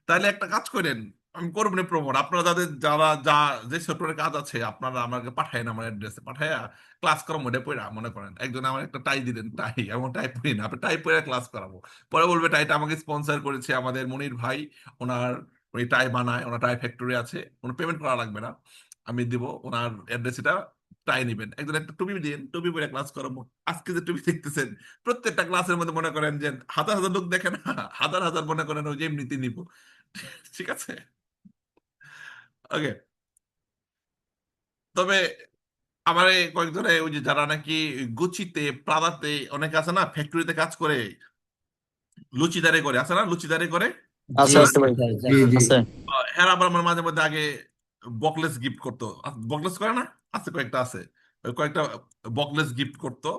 তাহলে একটা কাজ করেন, আমি করবো না প্রমোট। আপনারা যাদের যারা যা যে সেক্টরের কাজ আছে আপনারা আমাকে পাঠায়েন, আমার অ্যাড্রেসে পাঠায়া ক্লাস করাবো। এটা পড়া মনে করেন একজন আমার একটা টাই দিলেন, টাই এমন টাই পরি না, আপনি টাই পরে ক্লাস করাবো। পরে বলবে টাইটা আমাকে স্পন্সর করেছে আমাদের মনির ভাই, ওনার উনি টাই বানায়, ওনার টাই ফ্যাক্টরি আছে, ওনার পেমেন্ট করা লাগবে না, আমি দিব ওনার অ্যাড্রেস, এটা ট্রাই নিবেন। একজন একটা টুপি দিন, টুপি পরে ক্লাস করাবো। আজকে যে টুপি দেখতেছেন প্রত্যেকটা ক্লাসের মধ্যে মনে করেন যে হাজার হাজার লোক দেখে না, হাজার হাজার মনে করেন ওই যে এমনিতে নিব। ঠিক আছে, ওকে। তবে আমার এই কয়েকজনে ওই যে যারা নাকি গুচিতে প্রাদাতে অনেকে আছে না, ফ্যাক্টরিতে কাজ করে, লুচিদারে করে, আছে না লুচিদারে করে,
জি
আছে আছে ভাই
স্যার,
জি জি
আছে
হ্যাঁ আবার আমার মাঝে মধ্যে আগে বকলেস গিফট করতো। বকলেস করে না, আছে কয়েকটা আছে, ওই কয়েকটা বকলেস গিফট করতো।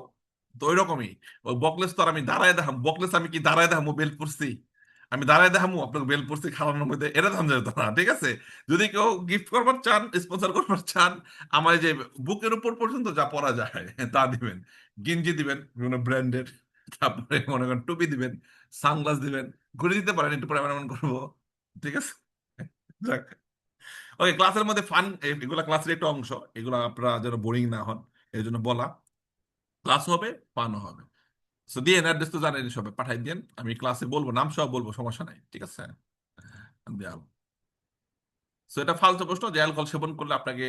তো ওই রকমই ওই বকলেস তো আর আমি দাঁড়ায় দেখাম, বকলেস আমি কি দাঁড়ায় দেখামু বেল পড়ছি? আমি দাঁড়ায় দেখামু আপনাকে বেল পড়ছি খাওয়ানোর মধ্যে? এটা ধান যেত না। ঠিক আছে, যদি কেউ গিফট করবার চান, স্পন্সর করবার চান, আমার এই যে বুকের উপর পর্যন্ত যা পরা যায় তা দিবেন। গেঞ্জি দিবেন বিভিন্ন ব্র্যান্ডের, তারপরে মনে করেন টুপি দিবেন, সানগ্লাস দিবেন, ঘুরে দিতে পারেন একটু পরে এমন এমন করবো। ঠিক আছে, যাক। ওকে, ক্লাসের মধ্যে ফান, এগুলা ক্লাসের একটা অংশ, এগুলা আপনারা যেন বোরিং না হন এই জন্য বলা। ক্লাস হবে, ফানও হবে। সো দিয়ে অ্যাড্রেস তো জানেন, সবাই পাঠাই দেন, আমি ক্লাসে বলবো, নাম সব বলবো, সমস্যা নাই। ঠিক আছে, দেয়াল। সো এটা ফালতু প্রশ্ন যে অ্যালকোহল সেবন করলে আপনাকে,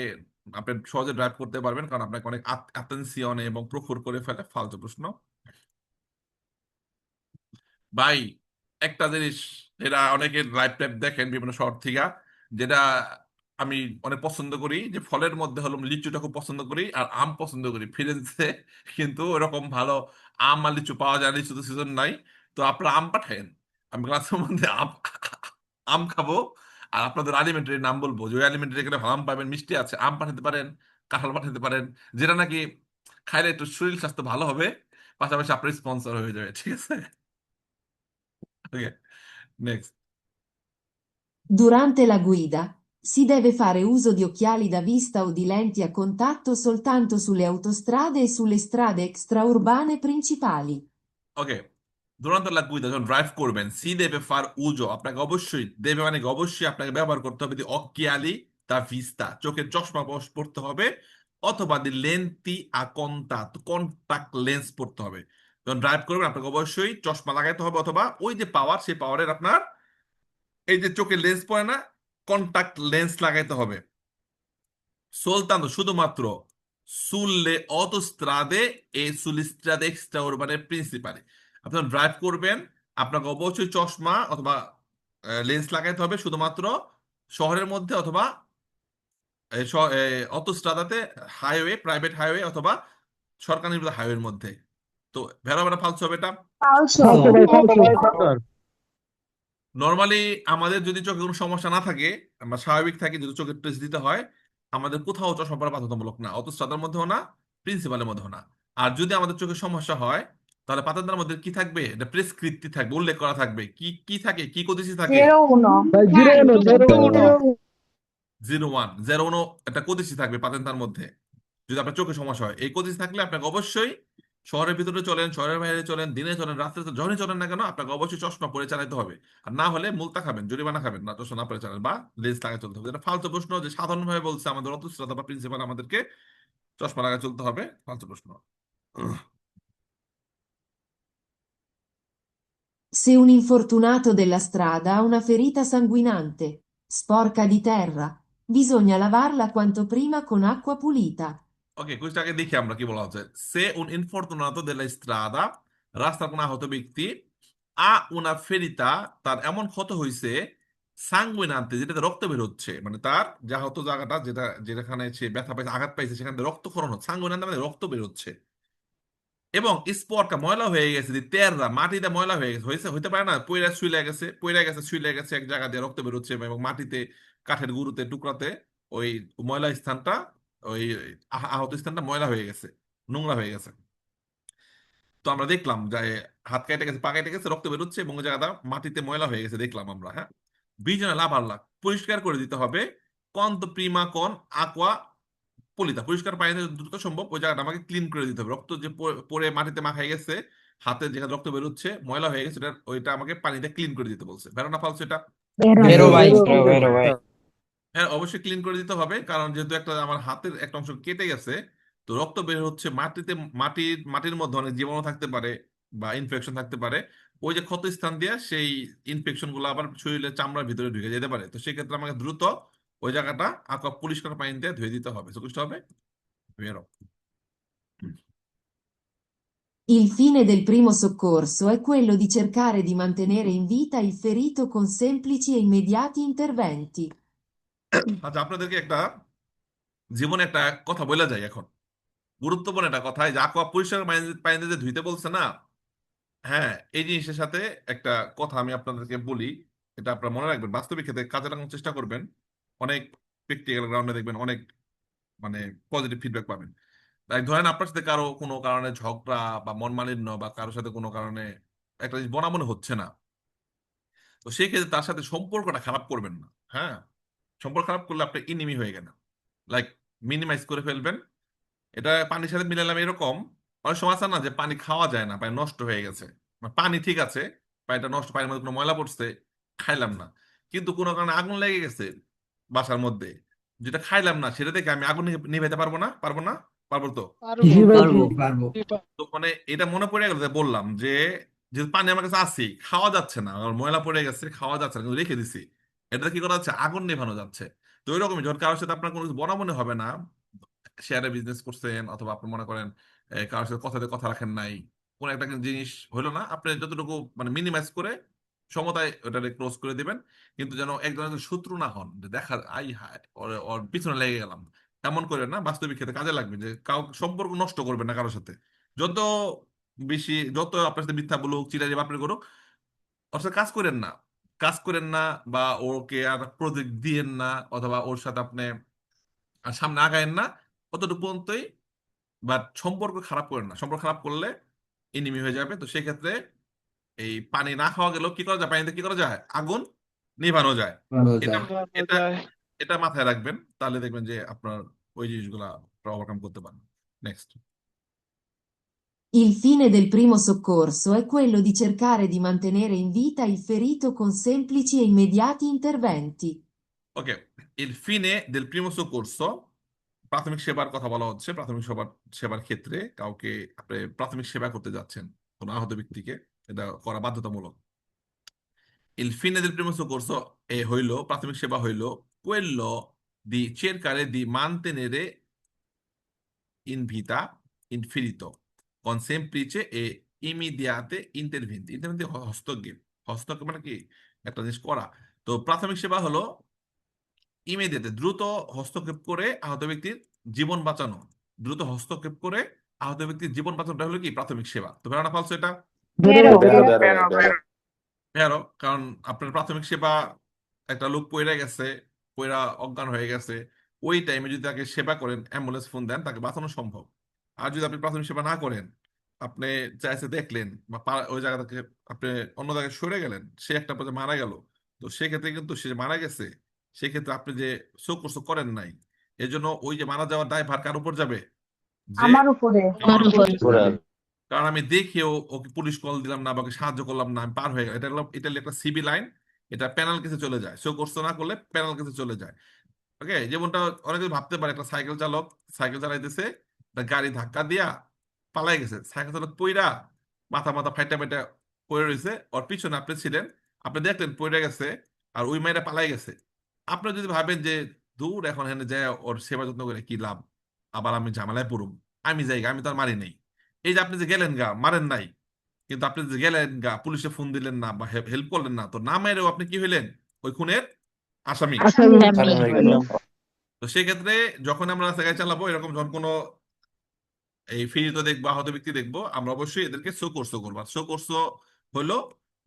আপনি সহজে ড্রাইভ করতে পারবেন, কারণ আপনাকে অনেক অ্যাটেনশনে এবং প্রখর করে ফেলে। ফালতু প্রশ্ন ভাই। একটা জিনিস, যেটা অনেকে লাইভ টাইপ দেখেন বিভিন্ন শহর থেকে, যেটা আমি অনেক পছন্দ করি, যে ফলের মধ্যে হলো লিচুটা খুব পছন্দ করি আর আম পছন্দ করি ফিরেন্সে, কিন্তু ওরকম ভালো আম আর লিচু পাওয়া যায় না, লিচু তো সিজন নাই। তো আপনারা আম পাঠায়েন, আমি ক্লাসের মধ্যে আম আম খাবো, আর আপনাদের আলিমেন্টারি নাম বলবো, যে ওই আলিমেন্টারি এখানে আম পাবেন, মিষ্টি আছে, আম পাঠাতে পারেন, কাঁঠাল পাঠাতে পারেন, যেটা নাকি খাইলে একটু শরীর স্বাস্থ্য ভালো হবে, পাশাপাশি আপনার স্পন্সর হয়ে যাবে। ঠিক আছে, ওকে, next.
Durante la guida, si deve fare uso di occhiali da vista o di lenti a contatto soltanto sulle autostrade e sulle strade extraurbane principali.
ওকে, দুরন্ত লাগুইদা যখন ড্রাইভ করবেন, সি দেবে ফার উজো, আপনাকে অবশ্যই দেবে মানে কি, অবশ্যই আপনাকে ব্যবহার করতে হবে দি অক্কিয়ালি দা ভিস্তা, চোখের চশমা পড়তে হবে, অথবা দি লেন্তি আ কন্টাক্ট, কন্টাক্ট লেন্স পড়তে হবে। যখন ড্রাইভ করবেন আপনাকে অবশ্যই চশমা লাগাইতে হবে, অথবা ওই যে পাওয়ার, সেই পাওয়ারের আপনার এই যে চোখের লেন্স পড়ে না, কন্টাক্ট লেন্স লাগাইতে হবে। soltanto শুধুমাত্র sulle autostrade e sulle strade extraurbane principali, আপনি ড্রাইভ করবেন, আপনাকে অবশ্যই চশমা অথবা লেন্স লাগাইতে হবে শুধুমাত্র শহরের মধ্যে, অথবা অটোস্ট্রাদাতে, হাইওয়ে, প্রাইভেট হাইওয়ে অথবা সরকার নির্মিত হাইওয়ের মধ্যে। তো ভেড়া ভেড়া ফালতু হবে এটা।
ফালতু ভাই ফালতু
নর্মালি আমাদের যদি চোখে কোনো সমস্যা না থাকে, আমরা স্বাভাবিক থাকি, যদি চোখের টেস্ট দিতে হয়, আমাদের কোথাও চশমা পরা বাধ্যতামূলক না, অত সাদার মধ্যেও না, প্রিন্সিপালের মধ্যেও না। আর যদি আমাদের চোখে সমস্যা হয়, তাহলে পাতার মধ্যে কি থাকবে, এটা প্রেসক্রিপ্টিভ থাকবে, উল্লেখ করা থাকবে, কি কি থাকে, কি কদিসি থাকে।
ভাই জিরো উনো জিরো উনো
01, 01 একটা কদিসি থাকবে পাতেন্তার মধ্যে। যদি আপনার চোখে সমস্যা হয়, এই কদিসি থাকলে আপনাকে অবশ্যই শহরের ভিতরে চলেন, শহরের বাইরে চলেন, দিনে চলেন, রাত্রে চলেন, যখনই চলেন না কেন, আপনাকে অবশ্যই চশমা পরে চালাতে হবে। আর না হলে মুলতা খাবেন, জরিমানা খাবেন, না চশমা না পরে চালান, বা লেন্স লাগায় চলতে হবে। এটা ফালতু প্রশ্ন, যে সাধারণভাবে বলছে আমাদের অতুস্ত্রতা বা প্রিন্সিপাল আমাদেরকে চশমা লাগায় চলতে হবে, ফালতু প্রশ্ন।
Se un infortunato della strada ha una ferita sanguinante, sporca di terra, bisogna lavarla quanto prima con acqua pulita.
ওকে, কুইজটাকে দেখি আমরা কি বলা হচ্ছে। সে উন ইনফরতুনাতো দেলা স্ট্রাদা, রাস্তার কোন আহত ব্যক্তি, আ উনা ফেরিতা, তার এমন ক্ষত হইছে, সাঙ্গুইনান্তে, যেটাতে রক্ত বের হচ্ছে, মানে তার যে আহত জায়গাটা, যেটা যেখানে সে ব্যথা পাইছে, আঘাত পাইছে, সেখান থেকে রক্তক্ষরণ হচ্ছে, সাঙ্গুইনান্তে মানে রক্ত বের হচ্ছে, এবং স্পটটা ময়লা হয়ে গেছে, যে তেররা মাটিতে ময়লা হয়ে গেছে, হয়েছে হইতে পারে না, পয়রা শুইলা গেছে, শুইলা গেছে, এক জায়গা দিয়ে রক্ত বের হচ্ছে, এবং মাটিতে, কাঠের গুঁড়োতে, টুকরাতে ওই ময়লা স্থানটা, ওই আহত স্থানটা ময়লা হয়ে গেছে, নোংরা হয়ে গেছে। তো আমরা দেখলাম যে হাত কেটে গেছে, পা কেটে গেছে, রক্ত বেরোচ্ছে এবং ওই জায়গাটা মাটিতে ময়লা হয়ে গেছে দেখলাম আমরা, হ্যাঁ। বিজনে লাভার পরিষ্কার করে দিতে হবে কন তো প্রিমা কন aqua পলিতা, পরিষ্কার পানিতে যত দ্রুত সম্ভব ওই জায়গাটা আমাকে ক্লিন করে দিতে হবে। রক্ত যে পড়ে মাটিতে মাখাই গেছে, হাতে যেখানে রক্ত বেরোচ্ছে ময়লা হয়ে গেছে, ওইটা আমাকে পানিতে ক্লিন করে দিতে বলছে। ভেরোনা ফালস এটা,
বেরো ভাই
বেরো ভাই।
হ্যাঁ অবশ্যই ক্লিন করে দিতে হবে, কারণ যেহেতু একটা আমার হাতের একটা অংশ কেটে গেছে, তো রক্ত বের হচ্ছে মাটিতে, মাটির মধ্যে অনেক জীবাণু থাকতে পারে বা ইনফেকশন থাকতে পারে। ওই যে ক্ষত স্থান দিয়ে সেই ইনফেকশন গুলো আবার শরীরের চামড়ার ভিতরে ঢুকে যেতে পারে। তো সেক্ষেত্রে আমাকে দ্রুত ওই জায়গাটা পরিষ্কার পানি দিয়ে ধুয়ে দিতে হবে, চোখে হবে বেরো।
Il fine del primo soccorso è quello di cercare di mantenere in vita il ferito con semplici e immediati interventi.
আচ্ছা, আপনাদেরকে একটা জীবনে একটা কথা বলে যায় এখন, গুরুত্বপূর্ণ একটা কথা, এই যে পরিষ্কার পানিতে যে ধুইতে বলছে না, হ্যাঁ এই জিনিসের সাথে একটা কথা আমি আপনাদেরকে বলি, এটা আপনারা মনে রাখবেন, বাস্তবিক ক্ষেত্রে কাজে লাগানোর চেষ্টা করবেন। অনেক প্র্যাকটিক্যাল গ্রাউন্ডে দেখবেন অনেক মানে পজিটিভ ফিডব্যাক পাবেন। তাই ধরেন আপনার সাথে কারো কোনো কারণে ঝগড়া বা মনমালিন্য বা কারোর সাথে কোনো কারণে একটা জিনিস বনাবনি হচ্ছে না, তো সেই ক্ষেত্রে তার সাথে সম্পর্কটা খারাপ করবেন না, হ্যাঁ। সম্পর্ক খারাপ করলে আপনি ইনিমি হয়ে গেলেন, লাইক মিনিমাইজ করে ফেলবেন। এটা পানির সাথে মিলালাম এরকম, অনেক সময় আছে না যে পানি খাওয়া যায় না, পানি নষ্ট হয়ে গেছে, মানে পানি ঠিক আছে, পানিটা নষ্ট, পানির মধ্যে কোনো ময়লা পড়ছে, খাইলাম না, কিন্তু কোনো কারণে আগুন লেগে গেছে বাসার মধ্যে, যেটা খাইলাম না সেটা থেকে আমি আগুন নিভাইতে পারবো না, পারবো না, পারবো তো।
জি ভাই জি।
পারবো পারবো।
তো মানে এটা মনে পড়ে গেল যে বললাম যে যেহেতু পানি আমার কাছে আছে, খাওয়া যাচ্ছে না, আমার ময়লা পড়ে গেছে, খাওয়া যাচ্ছে না, কিন্তু রেখে দিছি, এটা কি করা যাচ্ছে, আগুন নেভানো যাচ্ছে। তো ওই রকমই যখন কারোর সাথে আপনার কোনো কিছু বনাবনি হবে না, শেয়ারে বিজনেস করছেন অথবা আপনি মনে করেন কারোর সাথে কথাতে কথা রাখেন নাই, কোন একটা জিনিস হলো না, আপনি যতটুকু মানে মিনিমাইজ করে সমতায় ওটাকে ক্লোজ করে দিবেন। কিন্তু যেন একজনের শত্রু না হন, যে দেখা আই হায় ওর ওর পিছনে লেগে গেলাম, এমন করে না, বাস্তবিক ক্ষেত্রে কাজে লাগবে যে সম্পর্ক নষ্ট করবেন না কারোর সাথে। যত বেশি, যত আপনার সাথে মিথ্যা বলুক, চিরারি বাপরে করুক, ওর সাথে কাজ করেন না, কাজ করেন না, বা ওকে আর প্রজেক্ট দিয়েন না, অথবা ওর সাথে আপনি আর সামনে আগায়েন না, অতটুকু পর্যন্তই। বাট সম্পর্ক খারাপ করেন না, সম্পর্ক খারাপ করলে এনিমি হয়ে যাবে। তো সেক্ষেত্রে এই পানি না খাওয়া গেলেও কি করা যায়, পানিতে কি করা যায়, আগুন নিভানো যায়।
ভালো
এটা
যায়।
এটা এটা মাথায় রাখবেন, তাহলে দেখবেন যে আপনার ওই জিনিসগুলা ওভারকাম করতে পারেন। Next.
Il fine del primo soccorso è quello di cercare di mantenere in vita il ferito con semplici e immediati interventi.
Okay, il fine del primo soccorso, প্রাথমিক সেবার কথা বলা হচ্ছে। প্রাথমিক সেবার সেবার ক্ষেত্রে কাউকে আপনি প্রাথমিক সেবা করতে যাচ্ছেন, কোনো আহত ব্যক্তিকে, এটা করা বাধ্যতামূলক। Il fine del primo soccorso হইলো, প্রাথমিক সেবা হইলো quello di cercare di mantenere in vita il ferito con semplice e immediate interventi। ইন্টারভেন্টি হস্তক্ষেপ, হস্তক্ষেপ মানে কি, একটা জিনিস করা। তো প্রাথমিক সেবা হলো ইমিডিয়েটলি, দ্রুত হস্তক্ষেপ করে আহত ব্যক্তির জীবন বাঁচানো। দ্রুত হস্তক্ষেপ করে আহত ব্যক্তির জীবন বাঁচানোটা হলো কি প্রাথমিক সেবা। তো ভেড়ানা ফালসো এটা
বেরো
বেরো
বেরো।
বেরো বেরো।
ভেড়ো, কারণ আপনার প্রাথমিক সেবা, একটা লোক পইড়া গেছে, পইড়া অজ্ঞান হয়ে গেছে, ওই টাইমে যদি তাকে সেবা করেন, অ্যাম্বুলেন্স ফোন দেন, তাকে বাঁচানো সম্ভব। আর যদি আপনি প্রাথমিক সেবা না করেন, আপনি চাইছে দেখলেন বা ওই জায়গা থেকে আপনি অন্য জায়গায় সরে গেলেন, সে একটা পর্যায়ে মারা গেল, তো সেক্ষেত্রে কিন্তু সে মারা গেছে, সেক্ষেত্রে আপনি যে শোকর্স করেন নাই, এজন্য ওই যে মারা যাওয়ার দায় ভার কার উপর যাবে, যে
আমার উপরে।
আমার উপর
পুরা।
যাবে। কারণ আমি দেখেও ওকে পুলিশ কল দিলাম না বা ওকে সাহায্য করলাম না, আমি পার হয়ে গেল, এটা হলো ইটালি একটা সিবি লাইন, এটা পেনাল কেসে চলে যায়, শো করতে না করলে পেনাল কেসে চলে যায়। ওকে, যেমনটা অনেকে ভাবতে পারে, একটা সাইকেল চালক সাইকেল চালাইতেছে, একটা গাড়ি ধাক্কা দিয়া পালাই গেছে, সাইকেল চালক পইরা মাথা মাথা ফাইটা ফাইটা পড়ে রয়েছে, ওর পিছনে আপনি ছিলেন, আপনি দেখলেন পড়ে গেছে, আর ওই মেয়েটা পালাই গেছে। আপনি যদি ভাবেন যে দূর এখন এখানে যায় ওর সেবা যত্ন করে কি লাভ, আবার আমি ঝামেলায় পড়ুম, আমি যাই গা, আমি তো আর মারি নাই। এই যে আপনি যে গেলেন গা, মারেন নাই, কিন্তু আপনি যে গেলেন গা, পুলিশে ফোন দিলেন না বা হেল্প করলেন না, তো না মেরেও আপনি কি হইলেন, ওই খুনের আসামি।
আসামি।
আসামি হয়ে গেলাম।
তো সেক্ষেত্রে যখন আমরা সাইকেল চালাবো, এরকম যখন কোনো এই ফিরিত দেখবো, আহত ব্যক্তি দেখবো, আমরা অবশ্যই এদেরকে সোকর্স করবো। সোকর্স হলো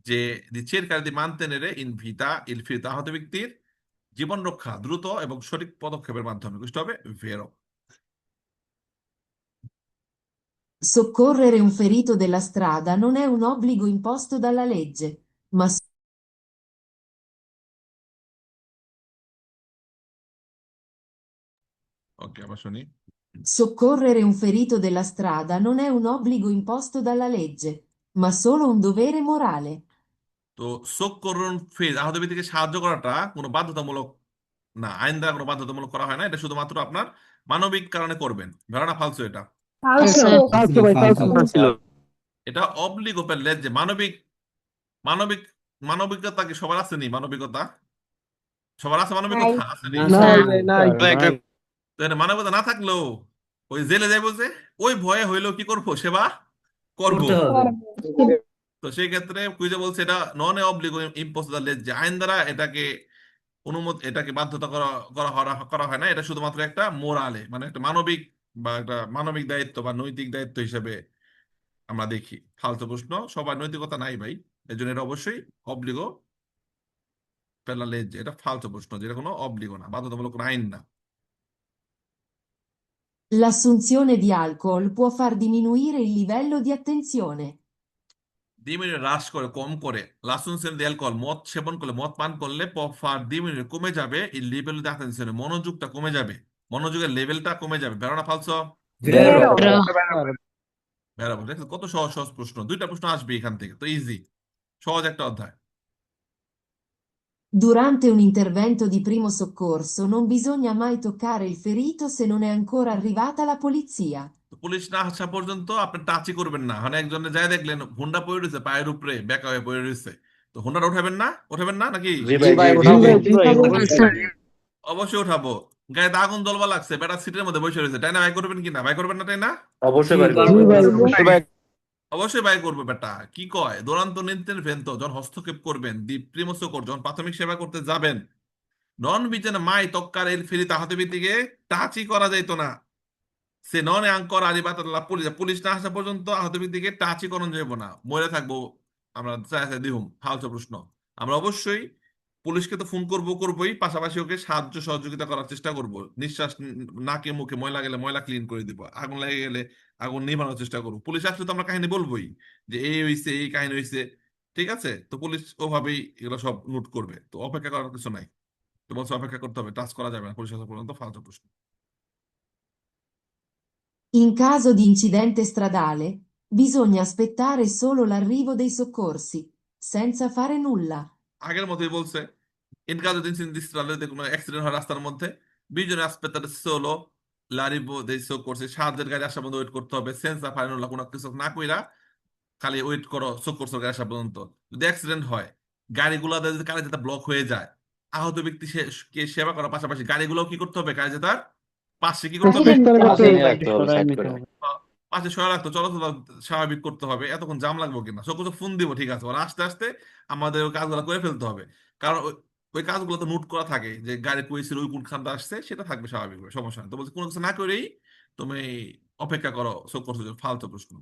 যে di cercare di mantenere in vita il ferito, আহত ব্যক্তির জীবন রক্ষা দ্রুত এবং সঠিক পদক্ষেপের মাধ্যমে, বুঝতে হবে ভেরো।
Soccorrere un ferito della strada non è un obbligo imposto dalla legge, ma
ওকে, আবার শুনি।
soccorrere un ferito della strada non è un obbligo imposto dalla legge, ma solo un dovere morale.
তো শোক করুন ফেজ, আহত ব্যক্তিকে সাহায্য করাটা কোনো বাধ্যতামূলক না, আইন দ্বারা কোনো বাধ্যতামূলক করা হয় না, এটা শুধুমাত্র আপনার মানবিক কারণে করবেন। ধারণা ফালসো এটা।
Falso.
Falso, vai, falso.
এটা অবলিগো পেলে যে মানবিক মানবিক মানবিকতা কি সবার আছে নি? মানবিকতা সবার আছে, মানবিকতা আসেনি।
নাই.
তো এটা মানবিকতা না থাকলেও ওই জেলে যাইবো যে, ওই ভয়ে হইলেও কি করবো, সেবা করবো। তো সেই ক্ষেত্রে কুইজে বলছে এটা নন অবলিগো ইম্পোসিবল, যে আইন দ্বারা এটাকে অনুমতি, এটাকে বাধ্যতা করা করা করা হয় না, এটা শুধুমাত্র একটা মোরালে, মানে একটা মানবিক বা একটা মানবিক দায়িত্ব বা নৈতিক দায়িত্ব হিসেবে আমরা দেখি। ফালতু প্রশ্ন, সবার নৈতিকতা নাই ভাই, এই জন্য এটা অবশ্যই অবলিগো পেলা লেজ, এটা ফালতু প্রশ্ন, যেটা কোনো অবলিগো না, বাধ্যতামূলক কোনো আইন না।
L'assunzione di alcol può far diminuire il livello di attenzione.
ডিমিনি হ্রাস করে, কম করে। লাসুন সেন অ্যালকোহল, মদ সেবন করলে, মদ পান করলে ফার ডিমিনি কমে যাবে, এই লেভেল দেখেন, মনোযোগটা কমে যাবে, মনোযোগের লেভেলটা কমে যাবে। ভেরোনা ফালসো।
Vero.
ভেরাবো, দেখছো কত সহজ সহজ প্রশ্ন, দুইটা প্রশ্ন আসবে এখান থেকে, তো ইজি, সহজ একটা অধ্যায়।
Durante un intervento di primo soccorso non bisogna mai toccare il ferito se non è ancora arrivata la polizia.
তো পুলিশ না আসা পর্যন্ত আপনি টাচই করবেন না। মানে একজনে যাই দেখলেন হুন্ডা পড়ে রয়েছে পায়ের উপরে, বেঁকা হয়ে পড়ে রয়েছে, তো হুন্ডাটা উঠাবেন না? উঠাবেন না নাকি? অবশ্যই উঠাবো। গায়ে তো আগুন জ্বলবা লাগছে, বেটা সিটের মধ্যে বসে রয়েছে, তাই না? ভাই করবেন কি না? ভাই করবেন না, তাই না? অবশ্যই ভাই করবে বেটা, কি কয় দৌড়ান্ত ইন্টারভেন্তো, যখন হস্তক্ষেপ করবেন, প্রিমোসকোর, যখন প্রাথমিক সেবা করতে যাবেন, নন বিজনে মাই তক্কার এর ফেরি তাহাতে দিকে টাচই করা যাইতো না। সে নন অ্যাঙ্কর আলিবাতাল্লাহ, পুলিশ পুলিশ না আসা পর্যন্ত আহত ব্যক্তিকে টাচই করণ যাইব না, মরে থাকবো আমরা, চাই চাই দিহুম। ফালতু প্রশ্ন। আমরা অবশ্যই পুলিশকে তো ফোন করবোই, পাশাপাশি ওকে সাহায্য সহযোগিতা করার চেষ্টা করব। নিঃশ্বাস নাকে মুখে ময়লা গেলে ময়লা ক্লিন করে দিব, আগুন লেগে গেলে আগুন নিভানোর চেষ্টা করবো। পুলিশ আসলে তো আমরা কাহিনী বলবোই যে এই হইছে, এই কাহিনী হইছে, ঠিক আছে? তো পুলিশ ওভাবেই এগুলো সব নোট করবে, তো অপেক্ষা করার কিছু নাই। তো বলছে অপেক্ষা করতে হবে, টাচ করা যাবে না পুলিশ আসা পর্যন্ত। ফালতু প্রশ্ন।
In caso di incidente stradale, bisogna aspettare solo l'arrivo dei soccorsi, senza fare nulla.
আগের মতোই বলছে, ইন কাজো দিন সিন দিস রালে কোনো অ্যাক্সিডেন্ট হয় রাস্তার মধ্যে, বিজনে আসপেতার সোলো লারিবো দেইসো করছে, সাহায্যের গাড়ি আসা পর্যন্ত ওয়েট করতে হবে, সেন্সা ফাইনাল কোনো কিছু না কইরা খালি ওয়েট করো সোকরসো গাড়ি আসা পর্যন্ত। যদি অ্যাক্সিডেন্ট হয়, গাড়িগুলো যদি কারে যেটা ব্লক হয়ে যায়, আহত ব্যক্তি কে সেবা করার পাশাপাশি গাড়িগুলো কি করতে হবে, কারে যেতার পাশে কি করতে হবে, পাশে সরাই রাখতে, চলাচল স্বাভাবিক করতে হবে। এতক্ষণ জাম লাগবে কিনা, সকল ফোন দিব, ঠিক আছে, ওরা আস্তে আস্তে আমাদের ওই কাজগুলো করে ফেলতে হবে। কারণ ওই কাজগুলো তো নোট করা থাকে, যে গাড়ি কই ছিল, ওই কোনখানটা আসছে, সেটা থাকবে স্বাভাবিকভাবে, সমস্যা নেই। তো বলছে কোনো কিছু না করেই তুমি অপেক্ষা করো, শোক করছো, ফালতু প্রশ্ন।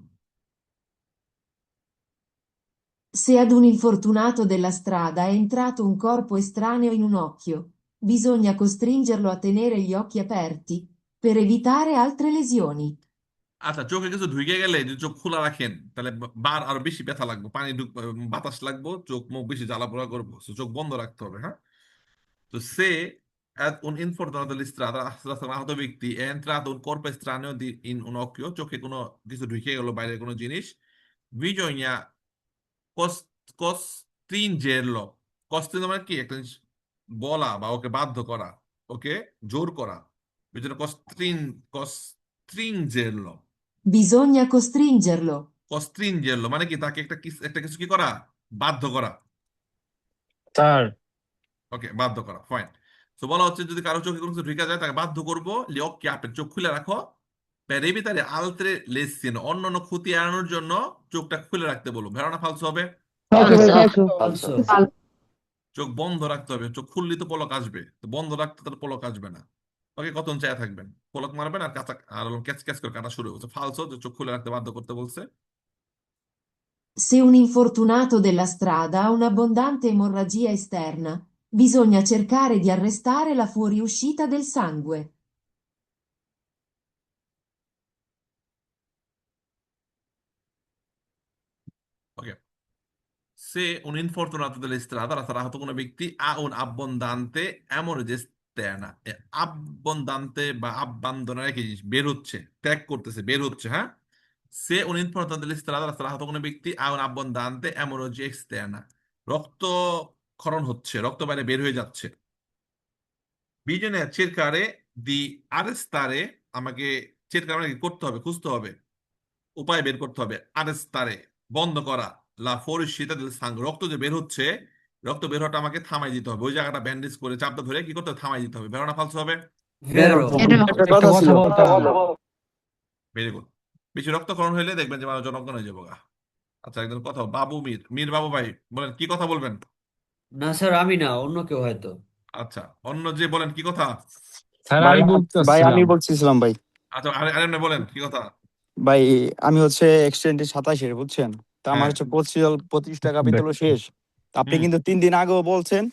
Se ad un infortunato della strada è entrato un corpo estraneo in un occhio, bisogna costringerlo a tenere gli occhi aperti per evitare altre lesioni.
আচ্ছা, চোখে কিছু ঢুকে গেলে যদি চোখ খোলা রাখেন, তাহলে বার আরো বেশি ব্যথা লাগবে, পানি বাতাস লাগবে, চোখ মুখ বেশি জ্বালা পোড়া করবো, So, চোখ বন্ধ রাখতে হবে, হ্যাঁ। তো সে un infortunato dell'istrada, আহত ব্যক্তি, è entrato un corpo estraneo in un occhio, চোখে কোনো কিছু ঢুকে গেল, বাইরে কোনো জিনিস, bisogna costringerlo, costringerlo মানে কি, একটা জিনিস বলা বা ওকে বাধ্য করা, ওকে জোর করা, bisogna costringerlo,
Bisogna costringerlo.
costringerlo মানে কি, তাকে একটা কিছু কি করা, বাধ্য করা। ওকে, বাধ্য করা, ফাইন। তো বলা হচ্ছে যদি কারো চোখে কোনো কিছু ঢুকে যায়, তাকে বাধ্য করবো, লিওকে আপের চোখ খুলে রাখো, পেরেবিতারে আলত্রে লেসিন, অন্য অন্য ক্ষতি এড়ানোর জন্য চোখটা খুলে রাখতে বলবো। ভেড়ানা ফালসু হবে, চোখ বন্ধ রাখতে হবে, চোখ খুললে তো পলক আসবে, তো বন্ধ রাখতে তার পলক আসবে না। ওকে, কতক্ষণ চায় থাকবেন, পলক মারবেন আর কাঁচা আর ক্যাচ ক্যাচ করে কাটা শুরু হচ্ছে। ফালসু, যে চোখ খুলে রাখতে বাধ্য করতে বলছে।
Se un infortunato della strada ha un'abbondante emorragia esterna, bisogna cercare di arrestare la fuoriuscita del sangue.
Se un infortunato delle strade la trattato con una ব্যক্তি ha un abbondante hemorrhage esterna abbondante বা abbandonare কি জিনিস বের হচ্ছে ত্যাগ করতেছে বের হচ্ছে হ্যাঁ সে un infortunato delle strade la trattato con una ব্যক্তি ha un abbondante hemorrhage esterna রক্তক্ষরণ হচ্ছে রক্ত বাইরে বের হয়ে যাচ্ছে Bisogna cercare di arrestare আমাকে cercare মানে কি করতে হবে খুঁজতে হবে উপায় বের করতে হবে arrestare বন্ধ করা la fuoriuscita del sangue রক্ত যে বের হচ্ছে রক্ত বের হওয়াটা আমাকে থামাই দিতে হবে ওই জায়গাটা ব্যান্ডেজ করে চাপটা ধরে কি করতে হবে থামাই দিতে হবে ভেরোনা ফালসো হবে
Vero.
একটা কথা ছিল
ভেরি গুড বেশি রক্তক্ষরণ হলে দেখবেন যে মানুষ জনগণ হয়ে যাবো গা। আচ্ছা একজন কথা বাবু মীর মীর বাবু ভাই বলেন কি কথা বলবেন
না স্যার, আমি না, অন্য কেউ হয়তো।
আচ্ছা অন্য যে বলেন কি কথা
স্যার
ভাই
আমি
ভাই আমি
বলতেছিলাম
বলছিলাম ভাই
আচ্ছা আরেন বলেন কি কথা
ভাই আমি হচ্ছে এক্সটেন্ডে 27-এর বুঝছেন তা আমার
হ্যাঁ
হচ্ছে 25 টাকা বিতলো শেষ তা আপনি
হুম
কিন্তু 3 দিন আগেও বলছেন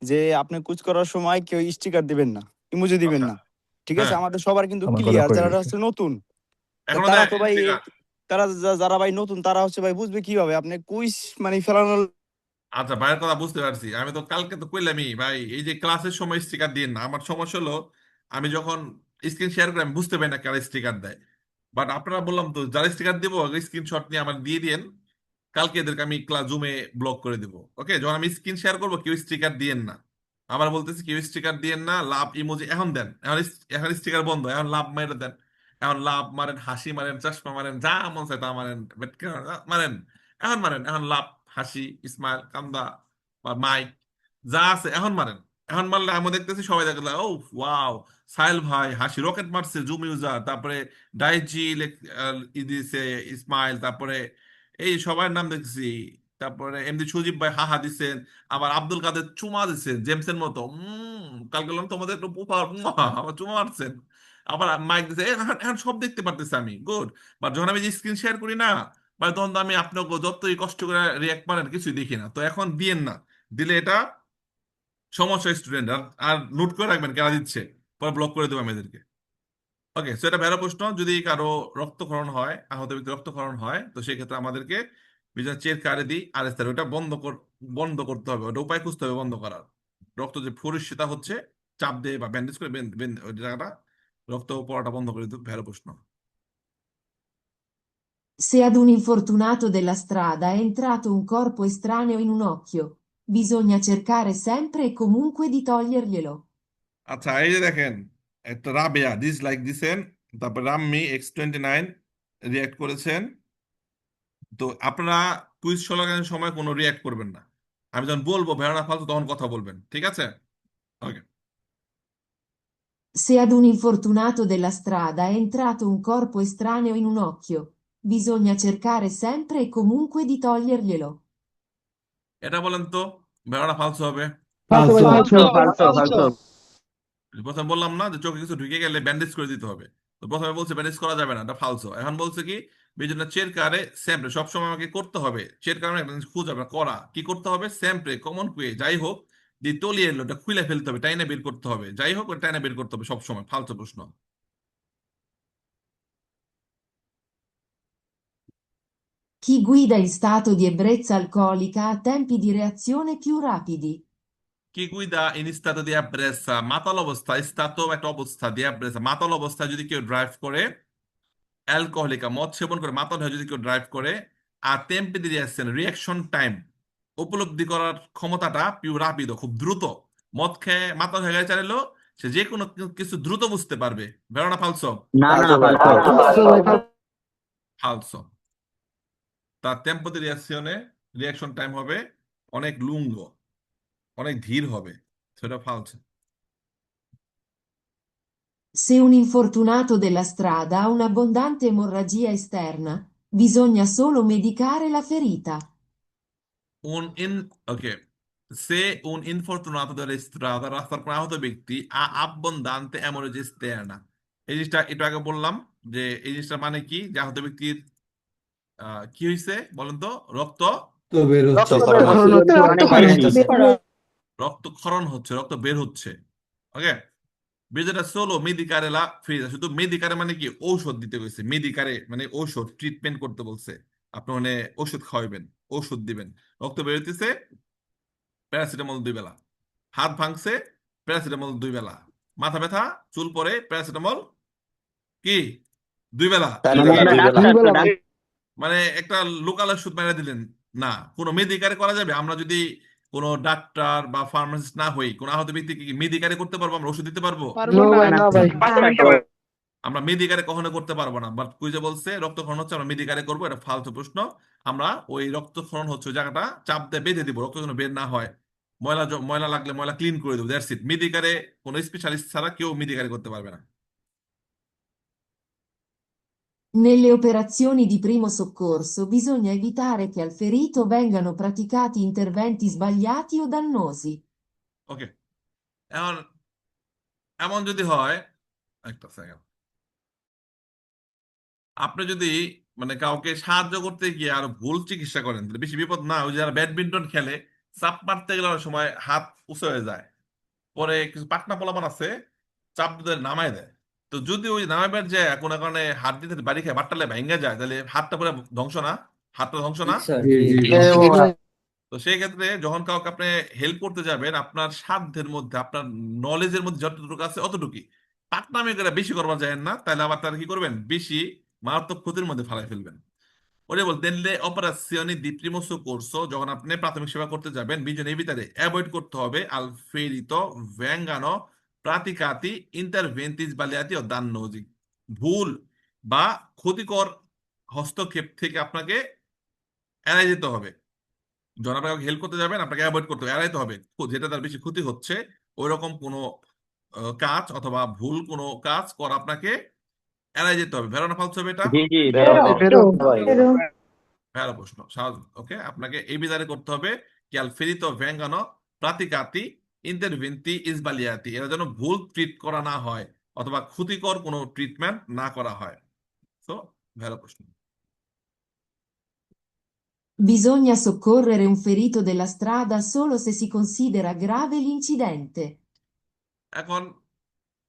যে আপনি কুচ করার সময় কেউ স্টিকার দিবেন না ইমোজি দিবেন
আচ্ছা
না ঠিক আছে
হ্যাঁ
আমাদের সবার কিন্তু
আমার কথা
ক্লিয়ার
কই
যারা
রয়েছে
হচ্ছে নতুন তা
এখনো
তারা
দেয়
তো ভাই
স্টিকার
তারা যারা ভাই নতুন তারা হচ্ছে ভাই বুঝবে কিভাবে আপনি কুইজ মানে ফেলানোর
আচ্ছা ভাইয়ের কথা বুঝতে পারছি আমি তো কালকে তো কইলামই ভাই এই যে ক্লাসের সময় স্টিকার দিন না আমার সমস্যা হলো আমি যখন স্ক্রিন শেয়ার করি আমি বুঝতে পারি না কারা স্টিকার দেয় বাট আপনারা বললাম তো যারা স্টিকার দিব স্ক্রিনশট নিয়ে আমার দিয়ে দিন কালকে এদেরকে আমি ক্লাস জুমে ব্লক করে দিব ওকে যখন আমি স্ক্রিন শেয়ার করবো কেউ স্টিকার দিয়েন না আবার বলতেছি কেউ স্টিকার দিয়েন না লাভ ইমোজি এখন দেন এখন স্টিকার বন্ধ এখন লাভ মেরে দেন এখন লাভ মারেন হাসি মারেন চশমা মারেন যা মন চায় তা মারেন ভেটকি মারেন এখন লাভ হাসি স্মাইল কান্দা বা মাইক যা আছে এখন মারেন এখন মারলে আমি দেখতেছি সবাই দেখলে ও ওয়াও সাহেল ভাই হাসি রকেট মারছে জুম ইউজার তারপরে ডাইজি দিছে ইসমাইল তারপরে এই সবার নাম দেখছি তারপরে এমডি সুজিব ভাই হাহা দিছেন আবার আব্দুল কাদের চুমা দিছেন জেমসের মতো কালকে বললাম তোমাদের একটু উপহার আমার চুমা মারছেন আবার মাইক দিছে এখন এখন সব দেখতে পারতেছি আমি গুড বাট যখন আমি স্ক্রিন শেয়ার করি না বা তখন তো আমি আপনাকে যতই কষ্ট করে রিয়াক্ট করেন কিছুই দেখি না তো এখন দিয়েন না দিলে এটা সমস্যা স্টুডেন্ট আর নোট করে রাখবেন কেনা দিচ্ছে পরে ব্লক করে দেবো আমি এদেরকে ওকে সো এটা ভেড়া প্রশ্ন যদি কারো রক্তক্ষরণ হয় আহত ব্যক্তি রক্তক্ষরণ হয় তো সেই ক্ষেত্রে আমাদেরকে বিজয় চের কারে দিই আর ওটা বন্ধ করতে হবে ওটা উপায় খুঁজতে হবে বন্ধ করার রক্ত যে ফরিস্মিতা হচ্ছে চাপ দিয়ে বা ব্যান্ডেজ করে ওই জায়গাটা রক্ত পড়াটা বন্ধ করে দিতে ভেড়া প্রশ্ন
Se ad un infortunato della strada è entrato un corpo estraneo in un occhio, bisogna cercare sempre e comunque di toglierglielo.
আচ্ছা এই যে দেখেন একটা রাবেয়া ডিসলাইক দিছেন তারপর রাম্মি X29 রিয়াক্ট করেছেন তো আপনারা কুইজ চলাকালীন সময় কোনো রিয়াক্ট করবেন না আমি যখন বলবো ভেড়া ফালতু তখন কথা বলবেন ঠিক আছে ওকে
Se ad un infortunato della strada è entrato un corpo estraneo in un occhio, bisogna cercare sempre e comunque di toglierglielo.
এটা বলেন তো ভেড়া ফালতু হবে
ফালতু
ফালতু
ফালতু ফালতু
প্রথমে বললাম না যে চোখে কিছু ঢুকে গেলে ব্যান্ডেজ করে দিতে হবে তো প্রথমে বলছে ব্যান্ডেজ করা যাবে না এটা ফালসো এখন বলছে কি বিজন্য চেরকারে স্যাম্পলে সবসময় আমাকে করতে হবে চেরকারে একটা জিনিস খুঁজে হবে করা কি করতে হবে স্যাম্পলে কমন কুয়ে যাই হোক দিয়ে তলিয়ে এলো ওটা খুলে ফেলতে হবে টাইনে বের করতে হবে যাই হোক ওটা টাইনে বের করতে হবে সবসময় ফালতু প্রশ্ন
Chi guida in stato di ebbrezza alcolica ha tempi di reazione più rapidi.
কি গুইদা ইন স্টাতো দিয়া ব্রেসা মাতাল অবস্থায় স্টাতো একটা অবস্থা দিয়া ব্রেসা মাতাল অবস্থায় যদি কেউ ড্রাইভ করে অ্যালকোহলিকা মদ সেবন করে মাতাল হয়ে যদি কেউ ড্রাইভ করে আর টেম্পে দিয়ে আসছেন রিয়াকশন টাইম উপলব্ধি করার ক্ষমতাটা পিউ রাপিদ খুব দ্রুত মদ খেয়ে মাতাল হয়ে গেলে চাইলেও সে যে কোনো কিছু দ্রুত বুঝতে পারবে ভেরোনা ফালসো
না না, ফালতু।
ফালসো তার টেম্পো দি রিয়াকশনে রিয়াকশন টাইম হবে অনেক লুঙ্গ অনেক ধীর হবে সেটা ফালসো
Se un infortunato della strada ha un'abbondante emorragia esterna, bisogna solo medicare la ferita.
ওকে সে un infortunato della strada রাস্তার কোনো আহত ব্যক্তি abbondante hemorrhage esterna এই জিনিসটা একটু আগে বললাম যে এই জিনিসটা মানে কি যে আহত ব্যক্তির কি হয়েছে বলেন তো রক্ত রক্তক্ষরণ হচ্ছে রক্ত বের হচ্ছে ওকে বেজেটা সোলো মেডিকারে লা ফ্রিজ শুধু মেডিকারে মানে কি ঔষধ দিতে হয়েছে মেডিকারে মানে ঔষধ ট্রিটমেন্ট করতে বলছে আপনি মানে ওষুধ খাওয়াবেন ওষুধ দিবেন। রক্ত বেরোতেছে, প্যারাসিটামল 2 বেলা। হাত ভাঙছে, প্যারাসিটামল 2 বেলা। মাথা ব্যথা, চুল পড়ে, প্যারাসিটামল কি 2 বেলা।
মানে আমরা
2 বেলা
ডাক্তার তো ডাক্তার
মানে একটা লোকাল ওষুধ মেরে দিলেন না। কোনো মেডিকারে করা যাবে? আমরা যদি কোনো ডাক্তার বা ফার্মাসিস্ট না হই, কোনো আহত ব্যক্তিকে কি মেডিকারে করতে পারবো? আমরা ওষুধ দিতে পারবো?
নো ভাই,
না
না ভাই।
আমরা মেডিকারে কখনো করতে পারবো না। বাট কুইজে বলছে রক্তক্ষরণ হচ্ছে, আমরা মেডিকারে করবো। এটা ফালতু প্রশ্ন। আমরা ওই রক্তক্ষরণ হচ্ছে ওই জায়গাটা চাপ দিয়ে বেঁধে দিব, রক্ত যেন বের না হয়। ময়লা লাগলে ময়লা ক্লিন করে দেবো, দ্যাটস ইট। মেডিকারে কোনো স্পেশালিস্ট ছাড়া কেউ মেডিকারে করতে পারবে না।
Nelle operazioni di primo soccorso bisogna evitare che al ferito vengano praticati interventi sbagliati o dannosi.
ওকে, এখন এমন যদি হয়, একটা সেকেন্ড, আপনি যদি মানে কাউকে সাহায্য করতে গিয়ে আর ভুল চিকিৎসা করেন, তাহলে বেশি বিপদ না? ওই যারা ব্যাডমিন্টন খেলে, চাপ মারতে গেলে অনেক সময় হাত উঁচু হয়ে যায়, পরে কিছু পাকনা পোলাপান আছে, চাপ দিয়ে নামায় দেয়। তো যদি ওই নামাইবার যে কোনো কারণে হাত দিতে বাড়ি খায়, বাট্টালে ভেঙে যায়, তাহলে হাতটা পুরো ধ্বংস না? হাতটা ধ্বংস
জি
না?
স্যার,
জি
জি
জি ভাই।
তো সেই ক্ষেত্রে যখন কাউকে আপনি হেল্প করতে যাবেন, আপনার সাধ্যের মধ্যে, আপনার নলেজের মধ্যে যতটুকু আছে অতটুকুই। পাকনামি করে বেশি করবার যায় না, তাহলে আবার তারা কি করবেন, বেশি মারাত্মক ক্ষতির মধ্যে ফেলাই ফেলবেন। ওরে বলতে লে অপারেশনি দি প্রিমো সোcorso, যখন আপনি প্রাথমিক সেবা করতে যাবেন, বিজনের ভিতরে অ্যাভয়েড করতে হবে আল ফেরিতো ভেঙ্গানো প্রাতিকাতি ইন্টারভেন্টিস বালিয়াতি ও দান্নোজি। ভুল বা ক্ষতিকর হস্তক্ষেপ থেকে আপনাকে এড়াই যেতে হবে। যখন আপনাকে হেল্প করতে যাবেন, আপনাকে অ্যাভয়েড করতে হবে, এড়াইতে হবে। যেটা তার বেশি ক্ষতি হচ্ছে ওই রকম কোনো কাজ অথবা ভুল কোনো কাজ করা আপনাকে এড়াই যেতে হবে। ভেরোনা ফালছে হবে এটা।
জি জি বেরো
বেরো
ভাই।
ভেড়া প্রশ্ন স্বাভাবিক। ওকে, আপনাকে এই বিধানে করতে হবে কি আল ফেরিতো ভেঙ্গানো প্রাতিকাতি ইন্টারভেন্তি ইসবালিয়াতি, এরা যেন ভুল ট্রিট করা না হয় অথবা ক্ষতিকর কোনো ট্রিটমেন্ট না করা হয়। তো ভেড়া প্রশ্ন।
Bisogna soccorrere un ferito della strada solo se si considera grave l'incidente.
এখন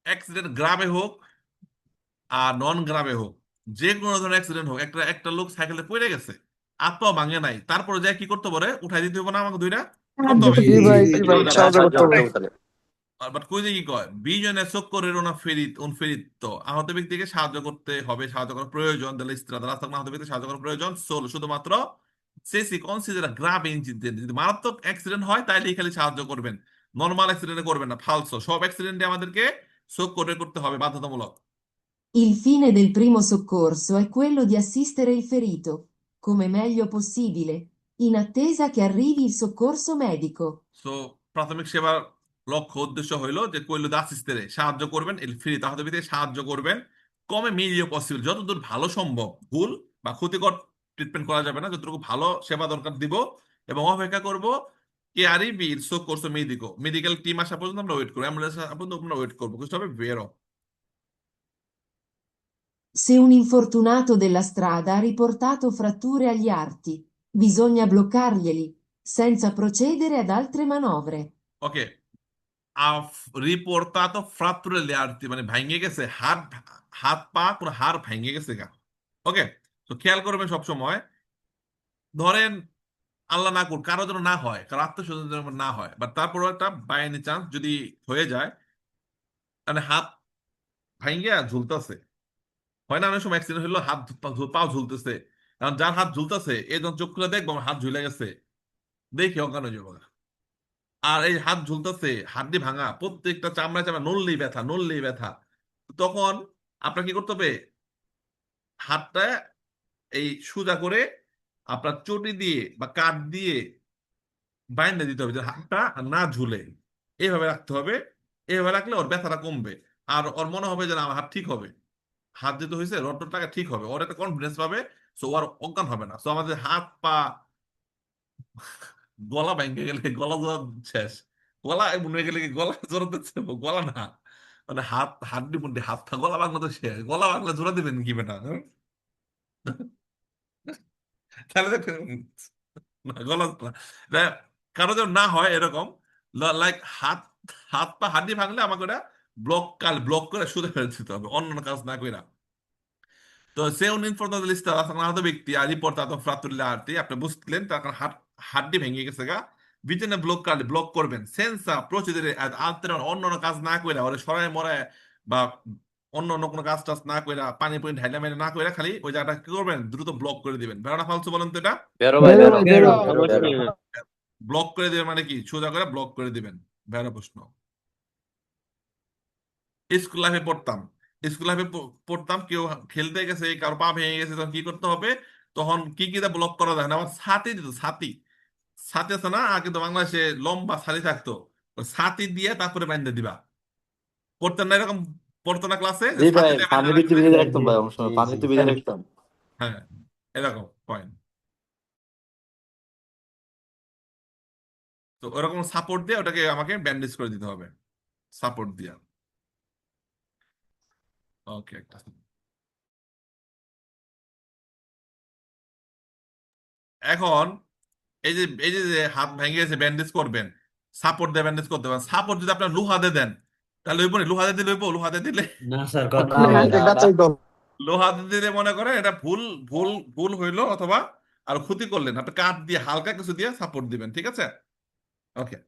অ্যাক্সিডেন্ট গ্রাভে হোক আর নন গ্রাভে হোক, যে কোনো ধরনের অ্যাক্সিডেন্ট হোক, একটা একটা লোক সাইকেলে পড়ে গেছে, হাত পাও ভাঙে নাই, তারপরে যায় কি করতে পারে? উঠাই দিতে হবে না আমাকে দুইটা? করতে হবে।
জি ভাই,
জি
জি ভাই,
জি
সাহায্য
সাহায্য
করতে হবে।
করতে হবে তাহলে।
বাট কই যে কি কয়, বিজনে সক্করের ওনা ফেরিত উন ফেরিত, তো আহত ব্যক্তিকে সাহায্য করতে হবে, সাহায্য করার প্রয়োজন। তাহলে ইস্ত্রাদ রাস্তা আহত ব্যক্তিকে সাহায্য করার প্রয়োজন সোল শুধুমাত্র সেসি কনসিডার গ্রাভ ইনসিডেন্ট, যদি মারাত্মক অ্যাক্সিডেন্ট হয় তাইলেই খালি সাহায্য করবেন, নর্মাল অ্যাক্সিডেন্টে করবেন না। ফালসো, সব অ্যাক্সিডেন্টে আমাদেরকে সক্করে করতে হবে, বাধ্যতামূলক।
Il fine del primo soccorso è quello di assistere il ferito, come meglio possibile, in attesa che arrivi il soccorso medico.
So প্রাথমিক সেবার লক্ষ্য উদ্দেশ্য হইলো যে কইলো দাসিস্তেরে সাহায্য করবেন, এর ফ্রি তাহলে বিদে সাহায্য করবেন কমে মিলিয়ে পসিবল, যতদূর ভালো সম্ভব। ভুল বা ক্ষতিকর ট্রিটমেন্ট করা যাবে না, যতটুকু ভালো সেবা দরকার দিব, এবং অপেক্ষা করব কে আরই বীর সোক করছো মেডিকো, মেডিকেল টিম আসা পর্যন্ত আমরা ওয়েট করবো, অ্যাম্বুলেন্স আসা পর্যন্ত আমরা ওয়েট করবো। বুঝতে হবে ভেরো।
Se un infortunato della strada ha riportato fratture agli arti, bisogna bloccarglieli, senza procedere ad altre manovre.
ওকে, আফ রিপোর্টাতো ফ্রাত্তুরে লেয়ারতি, মানে ভাঙে গেছে হাত, হাত পা কোনো হাড় ভাঙে গেছে গা। ওকে, তো খেয়াল করবেন সব সময়, ধরেন আল্লাহ না করুক কারো যেন না হয়, কারো আত্মীয় স্বজন না হয়, বাট তারপরেও একটা বাই এনি চান্স যদি হয়ে যায়, মানে হাত ভাঙ্গিয়া ঝুলতেছে, হয় না অনেক সময় অ্যাক্সিডেন্ট হলো হাত পাও ঝুলতেছে, কারণ যার হাত ঝুলতেছে এই যখন চোখ খুলে দেখবো আমার হাত ঝুলে গেছে, দেখি অজ্ঞান হয়ে যাবো। আর এই হাত ঝুলতেছে, হাড্ডি ভাঙা, প্রত্যেকটা চামড়া চামড়া নড়লেই ব্যথা, নড়লেই ব্যথা। তখন আপনার কি করতে হবে, হাতটা এই সোজা করে আপনার চটি দিয়ে বা কাঠ দিয়ে বাইন্ধা দিতে হবে, যে হাতটা না ঝুলে, এইভাবে রাখতে হবে। এইভাবে রাখলে ওর ব্যথাটা কমবে, আর ওর মনে হবে যে না আমার হাত ঠিক হবে, হাত যেতে হয়েছে রক্তটাকে ঠিক হবে, ওর একটা কনফিডেন্স পাবে। সো আর অজ্ঞান হবে না। সো আমাদের হাত পা, গলা ভেঙে গেলে গলা জোড়া শেষ, গলা মনে গেলে কি গলা জোড়াতে গলা না, মানে হাত হাড্ডি মুড্ডি হাত পা গলা ভাঙলে তো শেষ, গলা ভাঙলে জোড়া দিবেন কি বেটা? তাহলে না, গলা না। কারো যেন না হয় এরকম, লাইক হাত, হাত পা হাড্ডি ভাঙলে আমাকে ওটা ব্লক করে সোজা ফেলে দিতে হবে, অন্য কাজ না কইরা। তো se un infortunado listado a un ব্যক্তি ha riportato fratturi arti আপনি বুঝলেন তখন হাড্ডি ভেঙে গেছে গা বিটেনে ব্লক করবেন সেন্সা প্রসিডিউরে আলতের অন্য অন্য কাজ না কইরা ওরে সরায় মরায় বা অন্য অন্য কোনো কাজ টাজ না কইরা পানি পানি ঢাইলা মেরে না কইরা খালি ওই জায়গাটা কি করবেন দ্রুত ব্লক করে দিবেন বেরোনা ফালতু বলেন তো এটা
বেরো ভাই বেরো
বেরো
বেরো
ব্লক করে দিবেন মানে কি সোজা করে ব্লক করে দিবেন বেরো প্রশ্ন স্কুল লাইফে পড়তাম স্কুল লাইফে পড়তাম কেউ খেলতে গেছে কারো পা ভেঙে গেছে তখন কি করতে হবে তখন কি কি ব্লক করা যায় না আমার ছাতি দিত ছাতি ছাতি আছে না আগে তো বাংলাদেশে লম্বা ছাতি থাকতো ওই ছাতি দিয়ে তারপরে বাইন্ধে দিবা পড়তেন না এরকম পড়তো না ক্লাসে
জি ভাই
ছাতি দিয়ে বাইন্ধে
পানিতে
রাখবে
ভিজে রাখতাম ভাই অনেক সময় পানিতে ভিজে রাখতাম
হ্যাঁ এরকম পয়েন্ট তো ওরকম সাপোর্ট দিয়ে ওটাকে আমাকে ব্যান্ডেজ করে দিতে হবে সাপোর্ট দিয়ে ওকে একটা এখন এই যে হাত ভেঙে গেছে ব্যান্ডেজ করবেন সাপোর্ট দিয়ে ব্যান্ডেজ করতে পারেন সাপোর্ট যদি আপনার লোহা দিয়ে দেন তাহলে ওই লোহা দিয়ে দিলে হইবো লোহা দিয়ে দিলে
না স্যার কথা
না ভাই,
হবে
না, না।
লোহা দিয়ে দিলে মনে করেন এটা ভুল ভুল ভুল হইলো অথবা আর ক্ষতি করলেন আপনি কাঠ দিয়ে হালকা কিছু দিয়ে সাপোর্ট দিবেন ঠিক আছে ওকে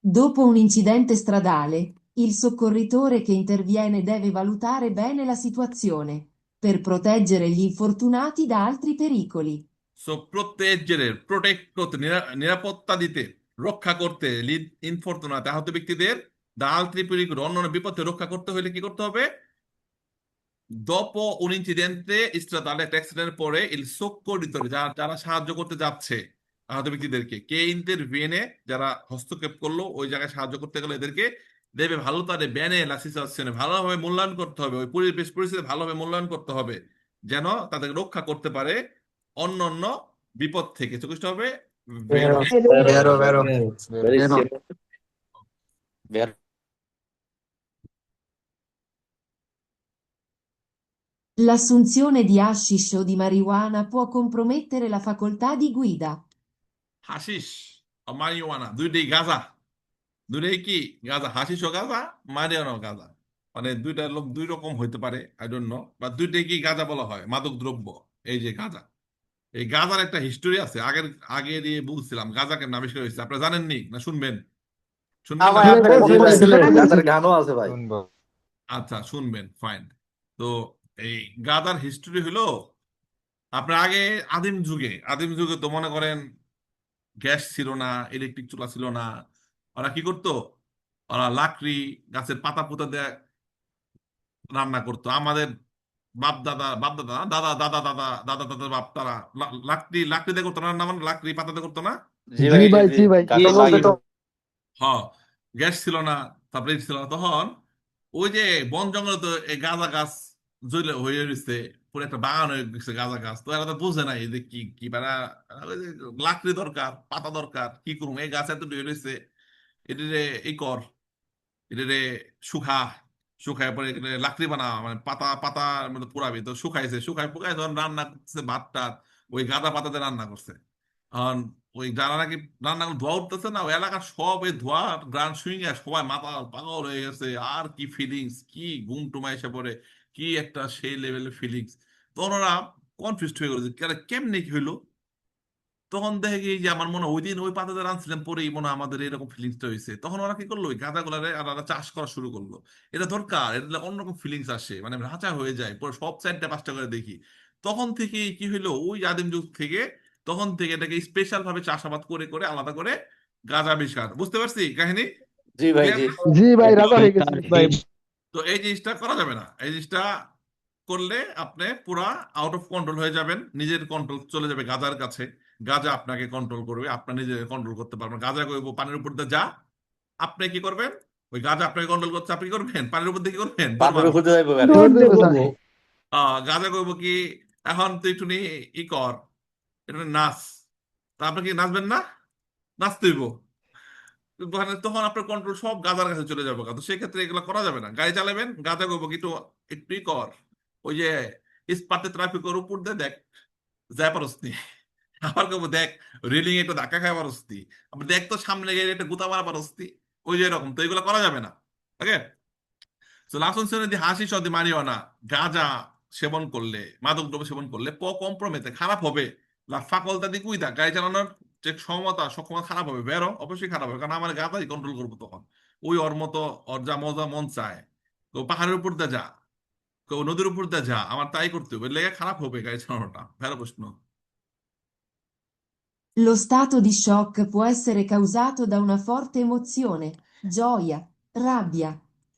Dopo un incidente stradale, il soccorritore che interviene deve valutare bene la situazione per proteggere gli infortunati da altri pericoli.
So প্রত্যেকের প্রোটেক্ট করতে নিরাপত্তা দিতে রক্ষা করতে লিড ইনফরতুনাতে আহত ব্যক্তিদের দাল ত্রিপুরীর অন্যান্য বিপদে রক্ষা করতে হলে কি করতে হবে dopo un incidente stradale একটা অ্যাক্সিডেন্টের পরে il soccorritore যারা সাহায্য করতে যাচ্ছে আহত ব্যক্তিদেরকে কে ইন্টারভিনে যারা হস্তক্ষেপ করলো ওই জায়গায় সাহায্য করতে গেলে এদেরকে দেবে ভালো তারে ব্যানে la situazione ভালোভাবে মূল্যায়ন করতে হবে ওই পরিবেশ পরিস্থিতি ভালোভাবে মূল্যায়ন করতে হবে যেন তাদের রক্ষা করতে পারে অন্য অন্য বিপদ থেকে চোখ হবে
বেরো
বেরো
বেরো
বেরো
বেরো
L'assunzione di hashish o di marijuana può compromettere la facoltà di guida.
হাসিস মারিওয়ানা দুইটাই গাঁজা দুইটাই কি গাঁজা হাসিস ও গাঁজা মারিওয়ানা ও গাঁজা মানে দুইটা লোক দুই রকম হইতে পারে আই ডোন্ট নো বা দুইটাই কি গাঁজা বলা হয় মাদক দ্রব্য এই যে গাঁজা এই গাঁজার একটা হিস্টোরি আছে আগে দিয়ে বলছিলাম গাঁজা কেন আবিষ্কার হয়েছে আপনারা জানেননি না শুনবেন শুনবেন
ভাই
না?
আপনার জি ভাই গাছের গানও আছে ভাই
আচ্ছা শুনবেন ফাইন তো এই গাঁজার হিস্টোরি হলো আপনার আদিম যুগে তো মনে করেন গ্যাস ছিল না ইলেকট্রিক চুলা ছিল না ওরা কি করতো ওরা লাকড়ি গাছের পাতা পুতা দিয়ে রান্না করতো আমাদের বাপ দাদা না? দাদা দাদা দাদা দাদা দাদা বাপ তারা লাকড়ি দিয়ে করতো না রান্না মানে লাকড়ি পাতা দিয়ে করতো না
জি ভাই জি ভাই কাঁচা লাগিয়ে
হ্যাঁ গ্যাস ছিল না তারপরে ই ছিল না তখন ওই যে বন জঙ্গলে তো এই গাঁজা গাছ জ্বলে হয়ে রয়েছে পুরো একটা বাগান হয়ে গেছে গাঁজা গাছ তো এরা তো বুঝে নাই যে কি মানে ওই যে লাকড়ি দরকার পাতা দরকার কি করুম এই গাছ এত রয়েছে এটিরে ই কর এটিরে শুখা শুকায় পরে এখানে লাকড়ি বানা মানে পাতা পাতার মধ্যে পুরাবি তো শুকায় পুকায় তখন রান্না করতেছে ভাত টাত ওই গাঁদা পাতাতে রান্না করছে এখন ওই যারা নাকি রান্না করে ধোয়া উঠতেছে না ওই এলাকার সব এই ধোয়া গ্রান শুইয়ে সবাই মাথা পাগল হয়ে গেছে আর কি ফিলিংস কি ঘুম টুমা এসে পড়ে কি একটা সেই লেভেলের ফিলিংস তখন ওরা কনফিউজড হয়ে গেছে কেমনে কি হইলো তখন দেখে কি যে আমার মনে হয় ওই দিন ওই পাতাতে রাঁধছিলাম পরেই মনে হয় আমাদের এরকম ফিলিংসটা হয়েছে তখন ওরা কি করলো ওই গাঁদাগুলারে আর ওরা চাষ করা শুরু করলো এটা দরকার এটা অন্যরকম ফিলিংস আসে মানে রাজা হয়ে যায় পরে সব 4টা 5টা করে দেখি তখন থেকে কি হইলো ওই আদিম যুগ থেকে তখন থেকে এটাকে স্পেশাল ভাবে চাষাবাদ করে করে আলাদা করে গাঁজা আবিষ্কার বুঝতে পারছি কাহিনী
জি ভাই
Clear?
জি
জি ভাই রাজা হয়ে গেছি ভাই
তো এই জিনিসটা করা যাবে না এই জিনিসটা করলে আপনি পুরা আউট অফ কন্ট্রোল হয়ে যাবেন নিজের কন্ট্রোল চলে যাবে গাজার কাছে গাজা আপনাকে কন্ট্রোল করবে আপনার নিজে কন্ট্রোল করতে পারবেন গাজা করবো পানির উপর দিয়ে যা আপনি কি করবেন ওই গাজা আপনাকে কন্ট্রোল করতে আপনি কি করবেন পানির উপর দিয়ে কি করবেন
পাথরের উপর যাইবো ভাই
গাজা করবো কি এখন তুই একটু ই কর একটু নাচ তা আপনি কি নাচবেন না নাচতে হইব তখন আপনার কন্ট্রোল সব গাজার কাছে চলে যাবে তো সেক্ষেত্রে এগুলো করা যাবে না গাড়ি চালাবেন গাজা করবো কি একটু একটুই কর ওই যে ইস্পাতে ট্রাফিকের উপর দিয়ে দেখ যায় পারস্তি আবার করবো দেখ রেলিং একটু ধাক্কা খায় পারস্তি আবার দেখ তো সামনে গিয়ে একটা গুতা মারা পারস্তি ওই যে এরকম তো এগুলো করা যাবে না ওকে তো la funzione di hashish o di marijuana গাঁজা সেবন করলে, মাদকদ্রব্য সেবন করলে compromette খারাপ হবে la facoltà di guida, গাড়ি চালানোর যে সক্ষমতা খারাপ হবে, বেরো অবশ্যই খারাপ হবে, কারণ আমার গাঁজাই কন্ট্রোল করবো তখন। ওই ওর মতো ওর যা মজা মন চায়, তো পাহাড়ের উপর দিয়ে যা, কেউ নদীর উপর দিয়ে যা, আমার তাই করতে হবে, লেগে খারাপ হবে গাড়ি চালানোটা। ভেরো প্রশ্ন।
Lo stato di shock può essere causato da una forte emozione, gioia, rabbia,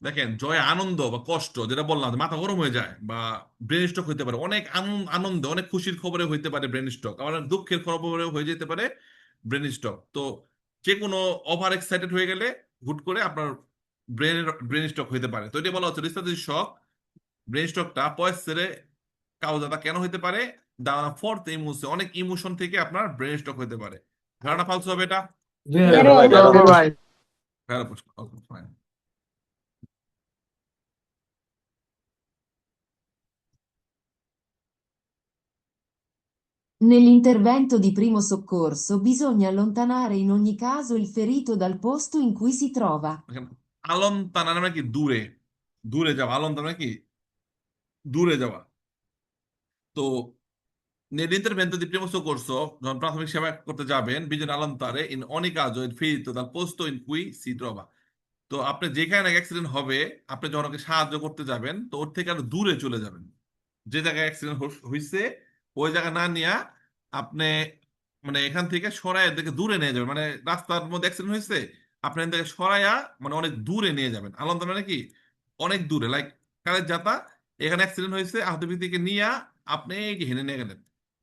দেখেন, জয় আনন্দ বা কষ্ট, যেটা বললাম যে মাথা গরম হয়ে যায় বা ব্রেন স্ট্রোক হইতে পারে, অনেক আনন্দ অনেক খুশির খবরে হইতে পারে ব্রেন স্ট্রোক, আবার দুঃখের খবরে হয়ে যেতে পারে ব্রেন স্ট্রোক। তো যে কোনো ওভার এক্সাইটেড হয়ে গেলে হুট করে আপনার ব্রেন স্ট্রোক হইতে পারে। তো এটা বলা হচ্ছে রিসার্চ শক, ব্রেন স্ট্রোকটা পয়সেরে কাউজাটা কেন হইতে পারে, দাঁড়া ফোর্থ ইমোশন, অনেক ইমোশন থেকে আপনার ব্রেন স্ট্রোক হইতে পারে। ধারণা ফালতু হবে এটা।
ভেরো ভাই ভেরো
ভেরি প্রশ্ন। Okay, fine.
Nell'intervento di primo soccorso bisogna allontanare in ogni caso il ferito dal posto in cui si trova.
দেখেন, আলম মানে কি দূরে, দূরে যাওয়া, মানে কি দূরে যাওয়া। তো nell'intervento di primo soccorso, যখন প্রাথমিক সেবা করতে যাবেন, bisogna allontanare in ogni caso il ferito dal posto in cui si trova। তো আপনি যেখানে অ্যাক্সিডেন্ট হবে, আপনি যখন ওকে সাহায্য করতে যাবেন, তো ওর থেকে আরো দূরে চলে যাবেন। যে জায়গায় অ্যাক্সিডেন্ট হয়েছে ওই জায়গা না নিয়ে আপনি মানে এখান থেকে সরায় এদেরকে দূরে নিয়ে যাবেন, মানে রাস্তার মধ্যে অ্যাক্সিডেন্ট হয়েছে, আপনি এখান থেকে সরাইয়া মানে অনেক দূরে নিয়ে যাবেন। আলাদা মানে কি অনেক দূরে, লাইক কালের যাতা, এখানে অ্যাক্সিডেন্ট হয়েছে, আহত ব্যক্তিকে নিয়ে আপনি এই যে হেনে নিয়ে গেলেন।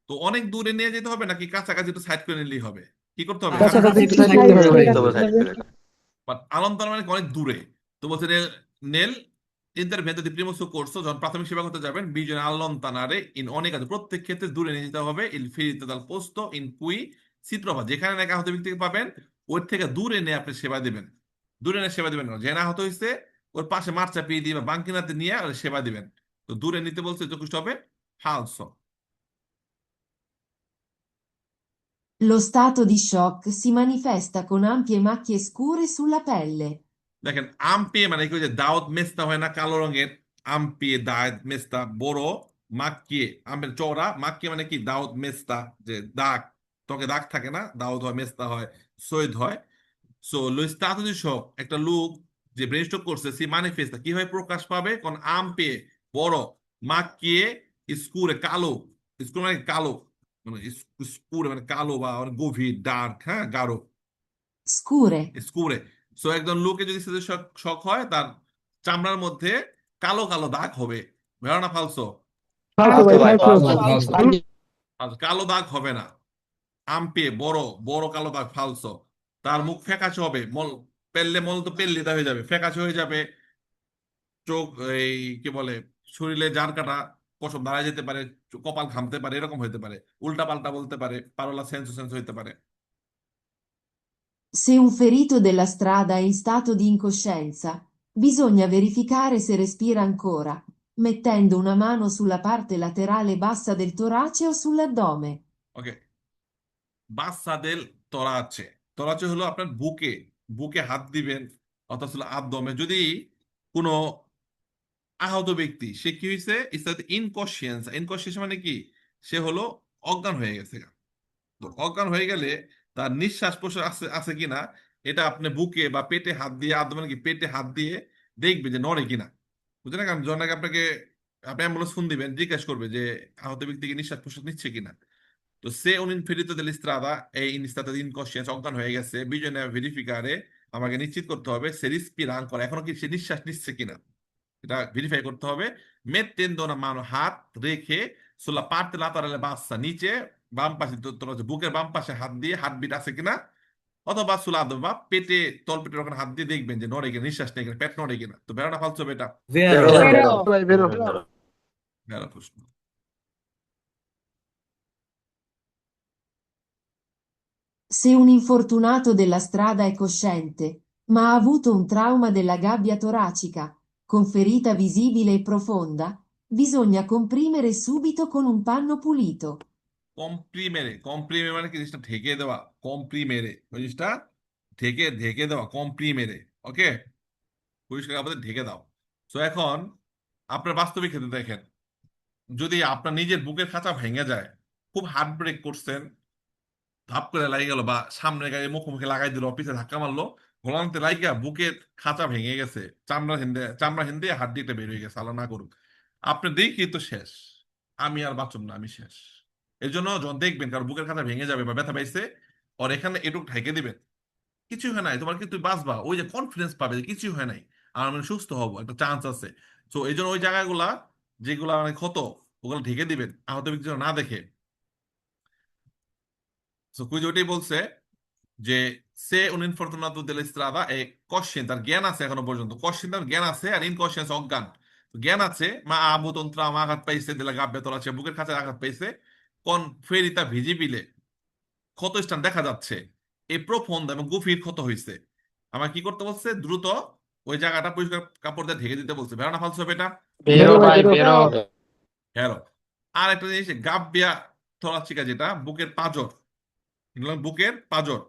তো অনেক দূরে নিয়ে যেতে হবে নাকি কাছাকাছি একটু সাইড করে নিলেই হবে? কি করতে হবে?
কাছাকাছি একটু
সাইড
side
করে
করে
দিতে হবে
দিতে
সাইড
হবে।
করে।
বাট আলমতার মানে কি অনেক দূরে। তো বলছে নেল ইন্টারভেন্টো দি প্রিমো সoccorso, যখন প্রাথমিক সেবা করতে যাবেন, বিজনে allontanare in ogni caso, প্রত্যেক ক্ষেত্রে দূরে নিয়ে যেতে হবে il ferito dal posto in cui si trova, যেখানে নাকি আহত ব্যক্তিকে পাবেন ওর থেকে দূরে নিয়ে আপনি সেবা দিবেন। দূরে নিয়ে সেবা দিবেন না, যে আহত হয়েছে ওর পাশে মার চাপিয়ে দিয়ে বা বাঙ্কিনাতে নিয়ে ওর সেবা দিবেন। তো দূরে নিতে বলছে যথেষ্ট হবে falso।
Lo stato di shock si manifesta con ampie macchie scure sulla pelle.
দেখেন, আমপিয়ে মানে কি, ওই যে দাউদ মেস্তা হয় না কালো রঙের, আমপিয়ে দাউদ মেস্তা বড়, মাক্কিয়ে আমের চওড়া, মাক্কিয়ে মানে কি দাউদ মেস্তা, যে দাগ, ত্বকে দাগ থাকে না, দাউদ হয়, মেস্তা হয়, সৈয়দ হয়। সো লো স্টাতু দি শক, একটা লোক যে ব্রেন স্ট্রোক করছে, সে মানিফেস্টা কিভাবে প্রকাশ পাবে, কোন আমপিয়ে বড়, মাক্কিয়ে স্কুরে কালো, স্কুর মানে কালো, মানে স্কুরে মানে কালো বা অনেক গভীর ডার্ক, হ্যাঁ গাঢ়,
Scure.
স্কুরে। সো একজন লোকে যদি সেজে শক শক হয়, তার চামড়ার মধ্যে কালো কালো দাগ হবে। ভেড়া ফালসো?
ফালতু ভাই ফালতু।
আচ্ছা, কালো দাগ হবে না, আমপে বড় বড় কালো দাগ ফালসো। তার মুখ ফ্যাকাশে হবে, মল পেললে মল তো পেল্লিদা হয়ে যাবে, ফ্যাকাশে হয়ে যাবে। চোখ এই কি বলে, শরীরে জার কাটা, পশম দাঁড়ায় যেতে পারে, কপাল ঘামতে পারে, এরকম হতে পারে, উল্টা পাল্টা বলতে পারে, পারোলা সেন্স হইতে পারে।
Se un ferito della strada è in stato di incoscienza, bisogna verificare se respira ancora, mettendo una mano sulla parte laterale bassa del torace o sull'addome.
ওকে, বাচ্চাদের তরাচে, তরাচে হলো আপনার বুকে, বুকে হাত দিবেন, অর্থাৎ হলো আবদমে। যদি কোনো আহত ব্যক্তি, সে কি হয়েছে, ইনকনসিয়েন্স, ইনকনসিয়েন্স মানে কি, সে হলো অজ্ঞান হয়ে গেছে। তো অজ্ঞান হয়ে গেলে তার নিঃশ্বাস প্রশ্বাস আছে আছে কিনা, এটা আপনি বুকে বা পেটে হাত দিয়ে, আবদমে মানে কি পেটে হাত দিয়ে দেখবে যে নড়ে কিনা। বুঝলেন না? কারণ যখন আগে আপনাকে, আপনি অ্যাম্বুলেন্স ফোন দিবেন, জিজ্ঞাসা করবে যে আহত ব্যক্তিকে নিঃশ্বাস প্রশ্বাস নিচ্ছে কিনা। তো সে un inferito dell'strada è in stato di incoscienza, অজ্ঞান হয়ে গেছে, bisogna verificare, আমাকে নিশ্চিত করতে হবে সে respira ancora, এখনো কি সে নিঃশ্বাস নিচ্ছে কিনা, এটা ভেরিফাই করতে হবে। mettendo una mano, হাত রেখে, sulla parte laterale bassa, নিচে বাম পাশে, তোর হচ্ছে বুকের বাম পাশে হাত দিয়ে হার্টবিট আছে কিনা, অথবা সুলাদো বা পেটে, তলপেটের ওখানে হাত দিয়ে দেখবেন যে নড়ে কিনা, নিঃশ্বাস নেই কিনা, পেট নড়ে কিনা। তো বেরোনা ফালছে হবে এটা।
ভেরো
Vero.
ভাই ভেরো।
বেরো প্রশ্ন।
Se un infortunato della strada è cosciente, ma ha avuto un trauma della gabbia toracica, con ferita visibile e profonda, bisogna comprimere subito con un panno pulito.
কম্প্রিমেরে, কম্প্রিমে মানে কি, জিনিসটা ঢেকে দেওয়া, কম্প্রিমেরে জিনিসটা ঢেকে ঢেকে দেওয়া, কম্প্রিমেরে। ওকে, পরিষ্কার কাপড়ে ঢেকে দাও। তো এখন আপনার বাস্তবিক ক্ষেত্রে দেখেন, যদি আপনার নিজের বুকের খাঁচা ভেঙে যায়, খুব হার্ট ব্রেক করছেন, ধাপ করে লাগিয়ে গেল, বা সামনের গাড়ি মুখোমুখি লাগাই দিল, পিছে ধাক্কা মারলো, ভোলান্তে লাগিয়া বুকের খাঁচা ভেঙে গেছে, চামড়া হিন্দে হাড্ডিটা বের হয়ে গেছে, আল্লাহ না করুক, আপনি দেখি তো শেষ, আমি আর বাঁচুম না, আমি শেষ। এর জন্য যখন দেখবেন কারণ বুকের খাঁচা ভেঙে যাবে বা ব্যথা পাইছে, আর এখানে এটুক ঢেকে দিবেন, কিছু হয় নাই, তোমার কি তুই বাঁচবা, ওই যে কনফিডেন্স পাবে যে কিছু হয় নাই, আর আমি সুস্থ হব, একটা চান্স আছে। তো এই জন্য ওই জায়গাগুলা যেগুলা মানে ক্ষত, ওগুলো ঢেকে দিবেন আহত ব্যক্তি যেন না দেখে। তো কুইজ ওইটাই বলছে যে সে un infortunato della strada è cosciente, তার জ্ঞান আছে এখনো পর্যন্ত, কশিন তার জ্ঞান আছে, আর ইনকনসিয়েন্স অজ্ঞান। তো জ্ঞান আছে, মা আবুতন ট্রাউমা আঘাত পাইছে, দেলা গাব্বে তোলাছে, বুকের কাছে আঘাত পাইছে, কোন ফেরিতা ভিজিবিলে, ক্ষত স্থান দেখা যাচ্ছে, এ প্রফন্ড এবং গভীর ক্ষত হয়েছে। আমার কি করতে বলছে, দ্রুত ওই জায়গাটা পরিষ্কার কাপড় দিয়ে ঢেকে দিতে বলছে। ভেড়া না ফালছে এটা,
বেরো ভাই বেরো।
হ্যাঁ। আর একটা জিনিস গাব্বিয়া থোরাচিকা, যেটা বুকের পাঁজর, এগুলো বুকের পাঁজর।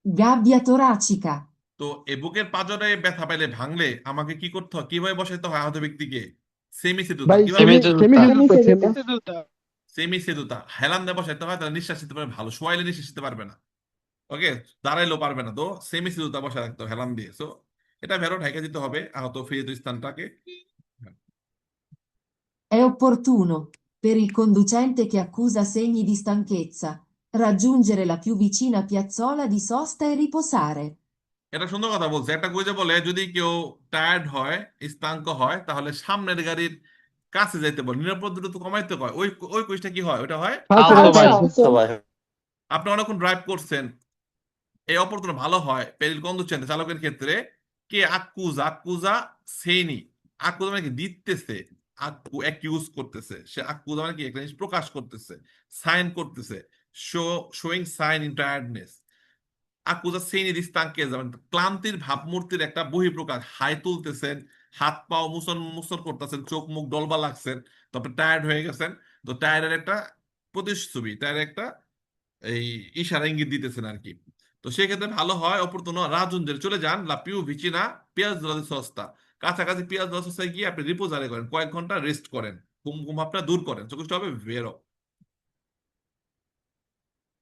Gabbia toracica.
তো এই বুকের পাঁজরে ব্যথা পাইলে ভাঙলে আমাকে কি করতে হয়, কিভাবে বসাইতে হয় আহত ব্যক্তিকে? সেমি সেতুতা।
ভাই
কিভাবে?
সেমি
সেমি সেতুতা হেলান দিয়ে বসাইতে হয়, তাহলে নিঃশ্বাস নিতে পারবে ভালো, শোয়াইলে নিঃশ্বাস নিতে পারবে না। ওকে, দাঁড়াইলেও পারবে না, তো সেমি সেতুতা বসা রাখতে হবে হেলান দিয়ে। সো এটা ভেরো ঢেকে দিতে হবে আহত fridge স্থানটাকে।
È opportuno, per il conducente che accusa segni di stanchezza, raggiungere la più vicina piazzola di sosta e riposare.
এটা সুন্দর কথা বলছে, একটা কুইজে বলে যদি কেউ টায়ার্ড হয়, স্তাঙ্ক হয়, তাহলে সামনের গাড়ির কাছে যাইতে বলে, নিরাপদ দূরত্ব কমাইতে হয়। ওই ওই কুইজটা কি হয়, ওটা হয়
ফালতু ভাই।
আপনি অনেকক্ষণ ড্রাইভ করছেন, এই অপরতন ভালো হয় পেরিল কন্ডুচেন্ট চালকের ক্ষেত্রে, কে আক্কুজা সেইনি, আক্কুজা মানে কি দিতেছে, আক্কু অ্যাকিউজ করতেছে, সে আক্কুজা মানে কি একটা জিনিস প্রকাশ করতেছে, সাইন করতেছে, শোয়িং সাইন ইন টায়ার্ডনেস। আক্কুজা সেইনি দিস্তাঙ্কে যেমন ক্লান্তির ভাবমূর্তির একটা বহিঃপ্রকাশ, হাই তুলতেছেন, হাত পাও মুসন মুসন করতেছেন, চোখ মুখ ডলবা লাগছেন, তারপরে টায়ার্ড হয়ে গেছেন। তো টায়ার্ডের একটা প্রতিচ্ছবি, টায়ার্ডের একটা এই ইশারা ইঙ্গিত দিতেছেন আর কি। তো সেক্ষেত্রে ভালো হয় অপরতন রাজুনদের চলে যান লা পিউ ভিচিনা পেঁয়াজ দোলাতে সস্তা, কাছাকাছি পেঁয়াজ দোলা সস্তায় গিয়ে আপনি রিপোজারে করেন, কয়েক ঘন্টা রেস্ট করেন, ঘুম ঘুম আপনার দূর করেন, চোখটা হবে বেরো।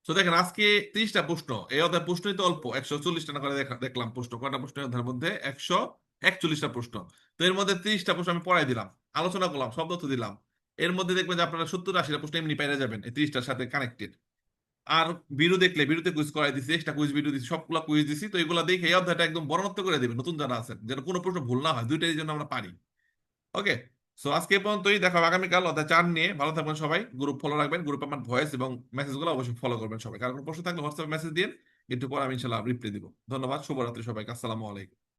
তো দেখেন আজকে 30টা প্রশ্ন, এই অধ্যায় প্রশ্নই তো অল্প, 140টা না করে দেখলাম প্রশ্ন, কয়টা প্রশ্ন এই অধ্যায়ের মধ্যে, 141টা প্রশ্ন। তো এর মধ্যে 30টা প্রশ্ন আমি পড়াই দিলাম, আলোচনা করলাম, সব তথ্য দিলাম। এর মধ্যে দেখবেন যে আপনারা 70-80টা প্রশ্ন এমনি পেয়ে যাবেন এই 30টার সাথে কানেক্টেড। আর ভিডিও দেখলে ভিডিওতে কুইজ করাই দিছি, একটা কুইজ ভিডিও দিছি, সবগুলা কুইজ দিছি। তো এগুলা দেখে এই অধ্যায়টা একদম বর্ণনাত্মক করে দিবেন নতুন যারা আছেন, যেন কোনো প্রশ্ন ভুল না হয়, দুইটাই যেন আমরা পারি। ওকে, সো আজকে এই পর্যন্তই, দেখা হবে আগামীকাল অধ্যায় 4 নিয়ে। ভালো থাকবেন সবাই, গ্রুপ ফলো রাখবেন, গ্রুপে আমার ভয়েস এবং মেসেজগুলো অবশ্যই ফলো করবেন সবাই। কারণ কোনো প্রশ্ন থাকলে হোয়াটসঅ্যাপে মেসেজ দিন, একটু পরে আমি ইনশাল্লাহ রিপ্লাই দিব। ধন্যবাদ, শুভরাত্রি সবাইকে, আসসালামু আলাইকুম।